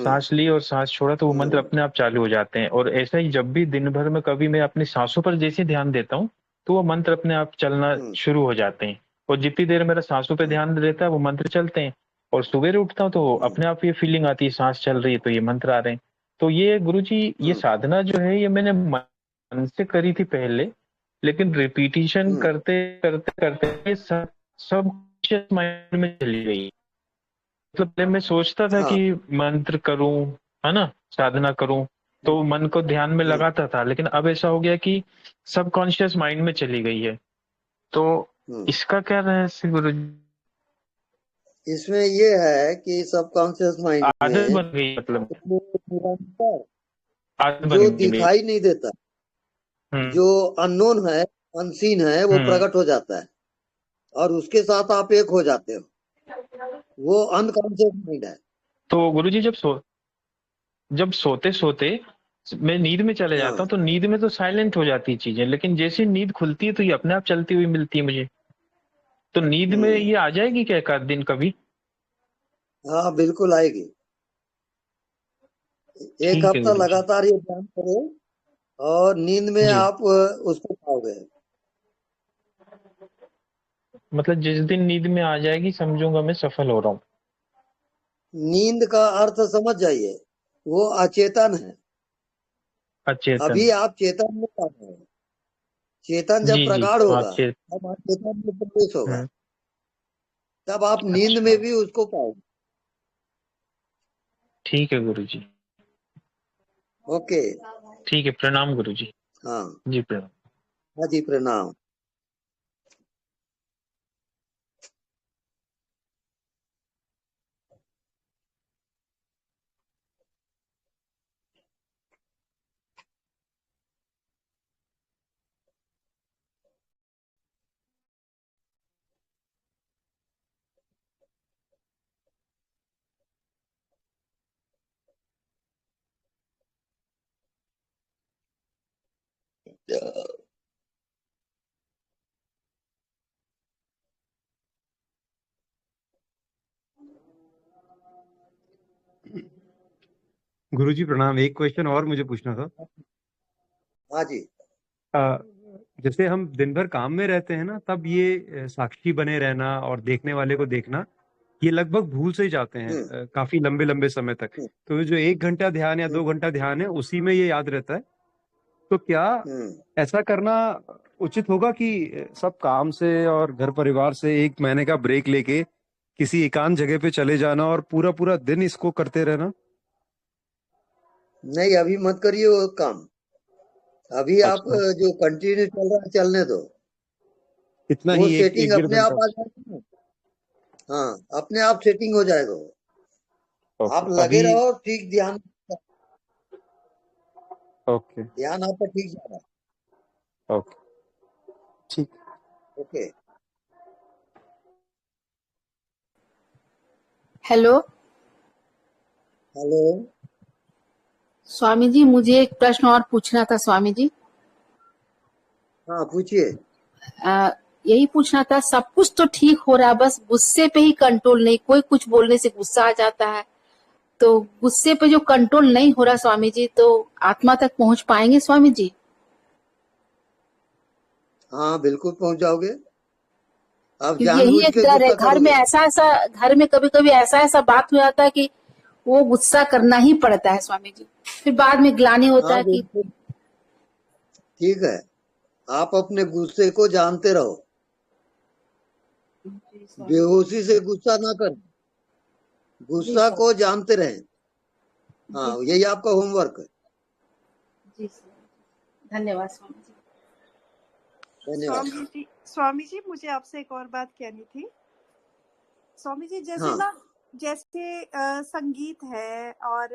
सांस ली और सांस छोड़ा तो वो मंत्र अपने आप चालू हो जाते हैं। और ऐसा ही जब भी दिन भर में कभी मैं अपनी सांसों पर जैसे ध्यान देता हूँ तो वो मंत्र अपने आप चलना शुरू हो जाते हैं। और जितनी देर मेरा सांसों पे ध्यान रहता है वो मंत्र चलते हैं। और सवेरे उठता हूँ तो अपने आप ये फीलिंग आती है सांस चल रही है तो ये मंत्र आ रहे हैं। तो ये गुरुजी ये साधना जो है ये मैंने मन से करी थी पहले, लेकिन रिपीटिशन करते करते करते सब माइंड में चली गई। मतलब पहले मैं सोचता था कि मंत्र करूं, है ना, साधना करूं तो मन को ध्यान में लगाता था, लेकिन अब ऐसा हो गया कि सबकॉन्शियस माइंड में चली गई है। तो इसका क्या रहस्य गुरु जी? इसमें ये है कि सबकॉन्शियस माइंड आदत में बन गई, मतलब निरंतर आदत बन जो गई मेरी। दिखाई नहीं देता, जो अननोन है, अनसीन है, वो प्रकट हो जाता है और उसके साथ आप एक हो जाते हो। वो अनकॉन्शियस माइंड है। तो गुरु जी जब सोते सोते मैं नींद में चले जाता हूँ, तो नींद में तो साइलेंट हो जाती है चीजें, लेकिन जैसे नींद खुलती है तो ये अपने आप चलती हुई मिलती है मुझे। तो नींद में ये आ जाएगी क्या एक आध दिन कभी? हाँ, बिल्कुल आएगी। एक ठीक है हफ्ता गुरु जी। लगातार ये ध्यान करो और नींद में जी। आप उसको पाओगे। मतलब जिस दिन नींद में आ जाएगी समझूंगा मैं सफल हो रहा हूँ। नींद का अर्थ समझ जाइए, वो अचेतन है। अचेतन। अभी आप चेतन में आ रहे हैं। चेतन जब जी जी, प्रगाढ़ हाँ होगा तब आप चेतन में प्रवेश होगा, तब आप नींद अच्छा, में भी उसको पाओगे। ठीक है गुरु जी। ओके, ठीक है, प्रणाम गुरु जी। हाँ जी प्रणाम। हाँ जी, प्रणाम। गुरुजी प्रणाम। एक क्वेश्चन और मुझे पूछना था। हाँ जी। जैसे हम दिन भर काम में रहते हैं ना, तब ये साक्षी बने रहना और देखने वाले को देखना, ये लगभग भूल से ही जाते हैं काफी लंबे लंबे समय तक। तो जो 1 घंटा ध्यान या 2 घंटा ध्यान है, उसी में ये याद रहता है। तो क्या ऐसा करना उचित होगा कि सब काम से और घर परिवार से 1 महीने का ब्रेक लेके किसी एकांत जगह पे चले जाना और पूरा पूरा दिन इसको करते रहना? नहीं, अभी मत करिए वो काम। अभी आप जो कंटिन्यू चल रहा है चलने दो। इतना वो ही एक सेटिंग डेढ़ अपने घंटा। आप आ जाएगी ना। हाँ, अपने आप सेटिंग हो जाएगा वो। आप लगे अभी रहो, ठीक ध्यान। ओके ध्यान आपका ठीक जा रहा है। ओके ठीक। Okay. Hello hello. Swami ji, मुझे एक प्रश्न और पूछना था स्वामी जी। हाँ, पूछिए। यही पूछना था, सब कुछ तो ठीक हो रहा है, बस गुस्से पे ही कंट्रोल नहीं। कोई कुछ बोलने से गुस्सा आ जाता है, तो गुस्से पे जो कंट्रोल नहीं हो रहा स्वामी जी, तो आत्मा तक पहुंच पाएंगे स्वामी जी? हाँ, बिल्कुल पहुंच जाओगे। आप क्योंकि यही जानबूझ एक के डर है, गुस्सा करोगे। घर में कभी कभी ऐसा ऐसा बात हो जाता है कि वो गुस्सा करना ही पड़ता है स्वामी जी। फिर बाद में ग्लानि होता हाँ, है कि बिल्कुल ठीक है। आप अपने गुस्से को जानते रहो। बेहोशी से गुस्सा ना करें, गुस्सा को जानते रहें। हाँ, यही आपका होमवर्क है। जी सर, धन्यवाद स्वामी जी। धन्यवाद। स्वामी जी मुझे आपसे एक और बात कहनी थी। स्वामी जी जैसे ना, जैसे संगीत है और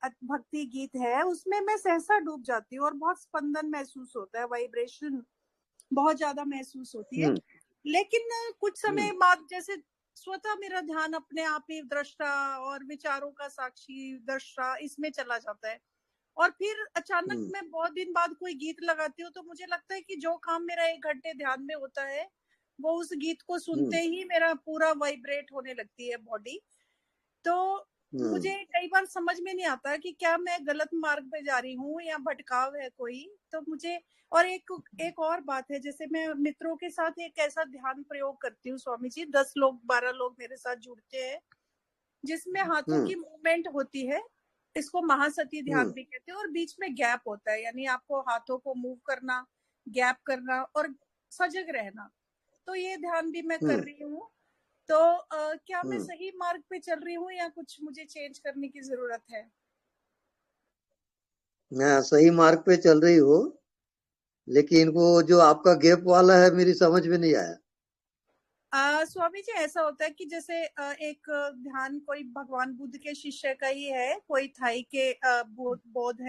भक्ति गीत है, उसमें मैं सहसा डूब जाती हूँ और बहुत स्पंदन महसूस होता है, वाइब्रेशन बहुत ज्यादा महसूस होती है। लेकिन कुछ समय बाद जैसे स्वतः मेरा ध्यान अपने आप ही दृष्टा और विचारों का साक्षी दृष्टा इसमें चला जाता है। और फिर अचानक मैं बहुत दिन बाद कोई गीत लगाती हूँ तो मुझे लगता है कि जो काम मेरा 1 घंटे ध्यान में होता है, वो उस गीत को सुनते ही मेरा पूरा वाइब्रेट होने लगती है बॉडी। तो मुझे कई बार समझ में नहीं आता कि क्या मैं गलत मार्ग पे जा रही हूँ या भटकाव है कोई। तो मुझे और एक और बात है, जैसे मैं मित्रों के साथ एक ऐसा ध्यान प्रयोग करती हूँ स्वामी जी, 10 लोग 12 लोग मेरे साथ जुड़ते हैं, जिसमें हाथों की मूवमेंट होती है, इसको महासती ध्यान भी कहते हैं, और बीच में गैप होता है, यानी आपको हाथों को मूव करना, गैप करना और सजग रहना। तो ये ध्यान भी मैं कर रही हूँ। तो क्या मैं सही मार्ग पे चल रही हूँ या कुछ मुझे चेंज करने की जरूरत है? सही मार्ग पे चल रही हो। लेकिन वो जो आपका गैप वाला है मेरी समझ में नहीं आया। स्वामी जी ऐसा होता है कि जैसे एक ध्यान कोई भगवान बुद्ध के शिष्य का ही है, कोई थाई के बुद्ध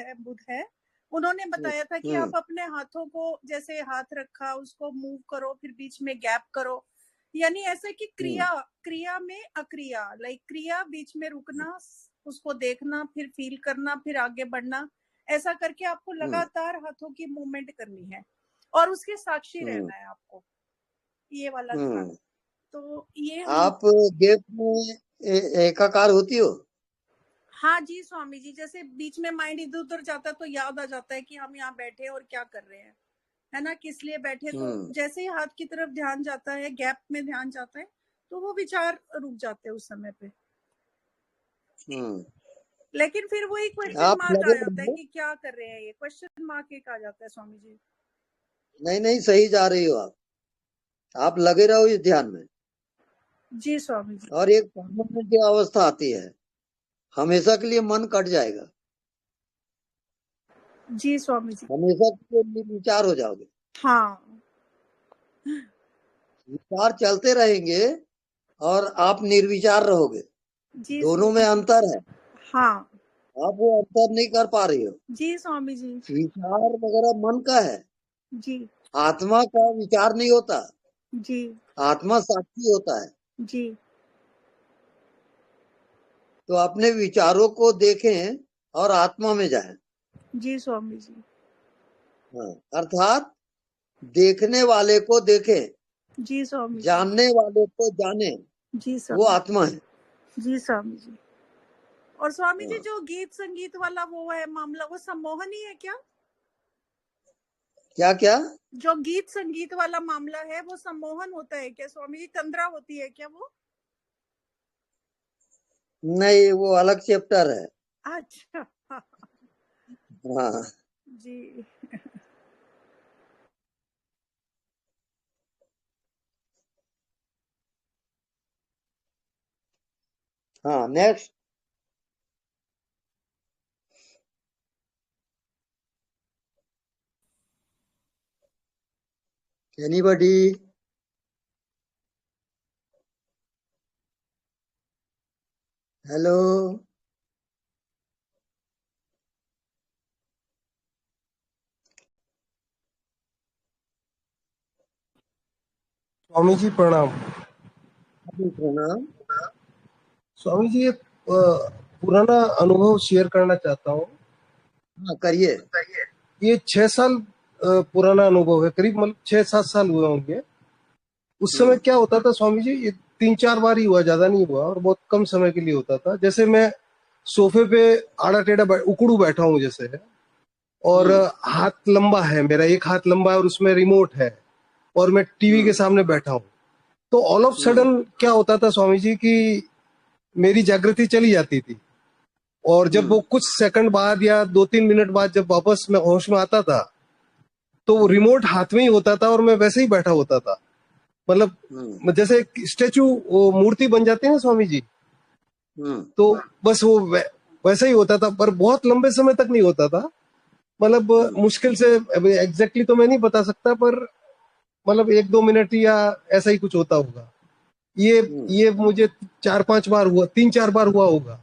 है, उन्होंने बताया था कि आप अपने हाथों को जैसे हाथ रखा उसको मूव करो, फिर बीच में गैप करो, यानी ऐसे कि क्रिया में अक्रिया, लाइक क्रिया बीच में रुकना, उसको देखना, फिर फील करना, फिर आगे बढ़ना, ऐसा करके आपको लगातार हाथों की मूवमेंट करनी है और उसके साक्षी रहना है आपको, ये वाला ध्यान। तो ये आप गैप में एकाकार होती हो? हाँ जी स्वामी जी, जैसे बीच में माइंड इधर उधर जाता है तो याद आ जाता है कि हम यहाँ बैठे और क्या कर रहे हैं, है ना, किस लिए बैठे। तो जैसे ही हाथ की तरफ ध्यान जाता है, गैप में ध्यान जाता है, तो वो विचार रुक जाते हैं उस समय पे। लेकिन फिर वही क्वेश्चन मार्क आ जाता है कि क्या कर रहे हैं, ये क्वेश्चन मार्क एक आ जाता है स्वामी जी। नहीं, सही जा रही हो आप लगे रहो इस ध्यान में। जी स्वामी जी। और एक परमानेंट की अवस्था आती है, हमेशा के लिए मन कट जाएगा। जी स्वामी जी। हमेशा के लिए विचार हो जाओगे। हाँ, विचार चलते रहेंगे और आप निर्विचार रहोगे। जी दोनों में अंतर है। हाँ, आप वो अंतर नहीं कर पा रही हो। जी स्वामी जी। विचार वगैरह मन का है, जी आत्मा का विचार नहीं होता। जी। आत्मा साक्षी होता है। जी। तो अपने विचारों को देखें और आत्मा में जाएं। जी स्वामी जी। हाँ, अर्थात देखने वाले को देखें, जी स्वामी जी। जानने वाले को जाने, जी स्वामी, वो आत्मा है। जी स्वामी जी। और स्वामी जी जो गीत संगीत वाला वो है मामला, वो सम्मोहन ही है क्या? क्या क्या? जो गीत संगीत वाला मामला है वो सम्मोहन होता है क्या स्वामी जी? तंद्रा होती है क्या वो? नहीं, वो अलग चैप्टर है। अच्छा। हाँ जी। हाँ, नेक्स्ट। एनीबॉडी? हेलो? स्वामी जी प्रणाम। प्रणाम। स्वामी जी एक पुराना अनुभव शेयर करना चाहता हूँ। हाँ, करिए। ये 6 साल पुराना अनुभव है, करीब मतलब 6-7 साल हुए होंगे। उस समय क्या होता था स्वामी जी, ये 3-4 बार ही हुआ, ज्यादा नहीं हुआ और बहुत कम समय के लिए होता था। जैसे मैं सोफे पे आड़ा टेढ़ा उकड़ू बैठा हूँ जैसे है, और हाथ लंबा है मेरा, एक हाथ लंबा है और उसमें रिमोट है, और मैं टीवी के सामने बैठा हूँ। तो ऑल ऑफ सडन क्या होता था स्वामी जी कि मेरी जागृति चली जाती थी, और जब वो कुछ सेकंड बाद या 2-3 मिनट बाद जब वापस मैं होश में आता था तो वो रिमोट हाथ में ही होता था और मैं वैसे ही बैठा होता था। मतलब जैसे स्टेचू मूर्ति बन जाती है ना स्वामी जी, तो बस वो वैसा ही होता था, पर बहुत लंबे समय तक नहीं होता था। मतलब मुश्किल से, एग्जैक्टली तो मैं नहीं बता सकता, पर मतलब 1-2 मिनट या ऐसा ही कुछ होता होगा। ये मुझे 4-5 बार हुआ, 3-4 बार हुआ होगा,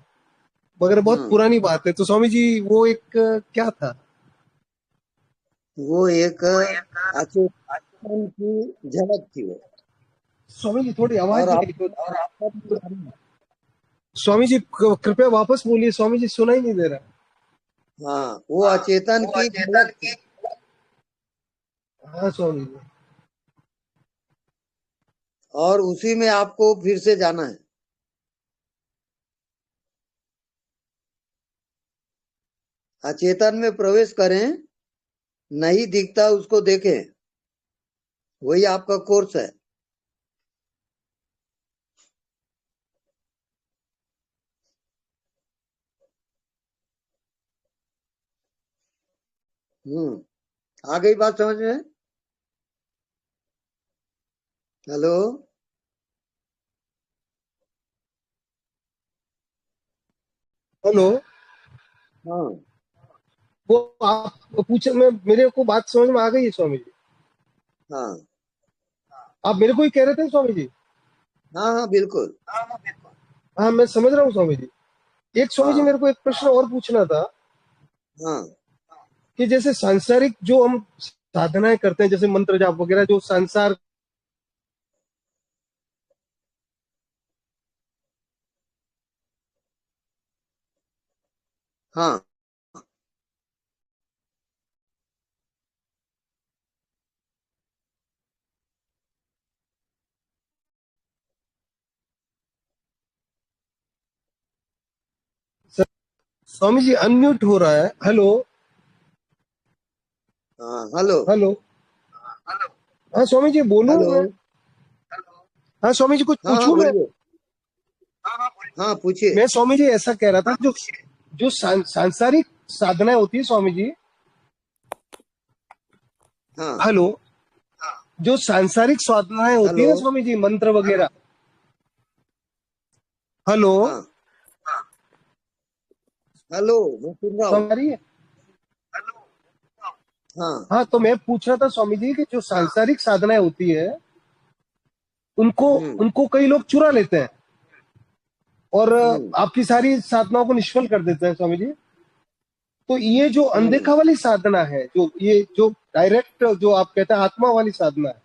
मगर बहुत पुरानी बात है। तो स्वामी जी वो एक क्या था? वो एक अचेतन की झलक थी वो। स्वामी जी थोड़ी आवाज और नहीं, और आपका स्वामी जी कृपया वापस बोलिए, स्वामी जी सुना ही नहीं दे रहा। हाँ, वो अचेतन की झलक थी। हाँ स्वामी जी। और उसी में आपको फिर से जाना है। अचेतन में प्रवेश करें, नहीं दिखता उसको देखें, वही आपका कोर्स है। आ गई बात समझ में? हेलो? हेलो? हाँ, वो आप पूछे, मैं मेरे को बात समझ में आ गई है स्वामी जी। हाँ आप मेरे को ही कह रहे थे स्वामी जी। हाँ हाँ बिल्कुल। हाँ मैं समझ रहा हूँ स्वामी जी। एक स्वामी जी हाँ मेरे को एक प्रश्न और पूछना था हाँ कि जैसे सांसारिक जो हम साधनाएं करते हैं, जैसे मंत्र जाप वगैरह, जो संसार हाँ स्वामी जी अनम्यूट हो रहा है। हेलो हाँ हेलो हेलो। हाँ स्वामी जी बोलूं हेलो। मैं? हाँ स्वामी जी कुछ हाँ हाँ पूछूं मैं? बोलिए। हाँ पूछिए। मैं स्वामी जी ऐसा कह रहा था, जो जो सांसारिक साधनाएं होती है स्वामी जी, हाँ हेलो, जो सांसारिक साधनाएं होती है हेलो। ना स्वामी जी, मंत्र वगैरह, हेलो हाँ हेलो मैं सुन रहा हूँ। समझ रही है? हाँ हाँ तो मैं पूछ रहा था स्वामी जी कि जो सांसारिक साधनाएं होती है, उनको उनको कई लोग चुरा लेते हैं और आपकी सारी साधनाओं को निष्फल कर देते हैं स्वामी जी। तो ये जो अनदेखा वाली साधना है, जो ये जो डायरेक्ट जो आप कहते हैं आत्मा वाली साधना है,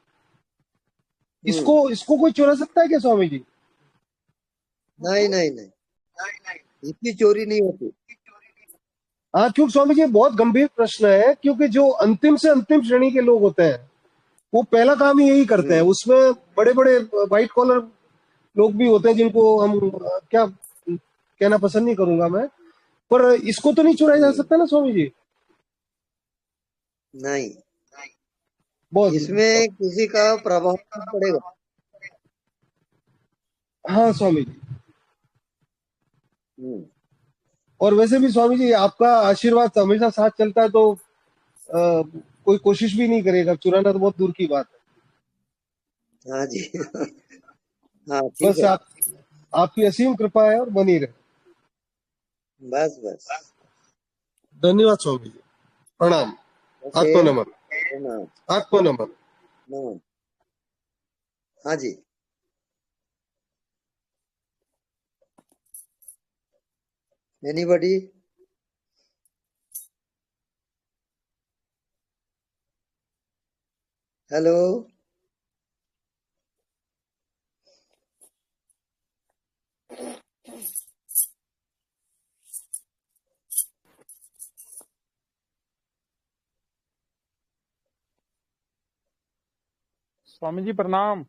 इसको इसको कोई चुरा सकता है क्या स्वामी जी? नहीं नहीं नहीं, इतनी चोरी नहीं होती। हाँ क्योंकि स्वामी जी बहुत गंभीर प्रश्न है, क्योंकि जो अंतिम से अंतिम श्रेणी के लोग होते हैं वो पहला काम ही यही करते हैं। उसमें बड़े बड़े व्हाइट कॉलर लोग भी होते हैं जिनको हम क्या कहना पसंद नहीं करूंगा मैं, पर इसको तो नहीं चुराया जा सकता ना स्वामी जी? नहीं, बहुत इसमें किसी का प्रभाव नहीं पड़ेगा। हाँ स्वामी जी। और वैसे भी स्वामी जी आपका आशीर्वाद हमेशा साथ चलता है, तो कोई कोशिश भी नहीं करेगा चुराना, तो बहुत दूर की बात है। हाँ जी। हाँ ठीक बस है। आपकी असीम कृपा है और बनी रहे। बस बस। धन्यवाद स्वामी जी। प्रणाम। ओके। आत्मनमन। आत्मनमन। हाँ जी। एनीबॉडी? हेलो। स्वामी जी प्रणाम।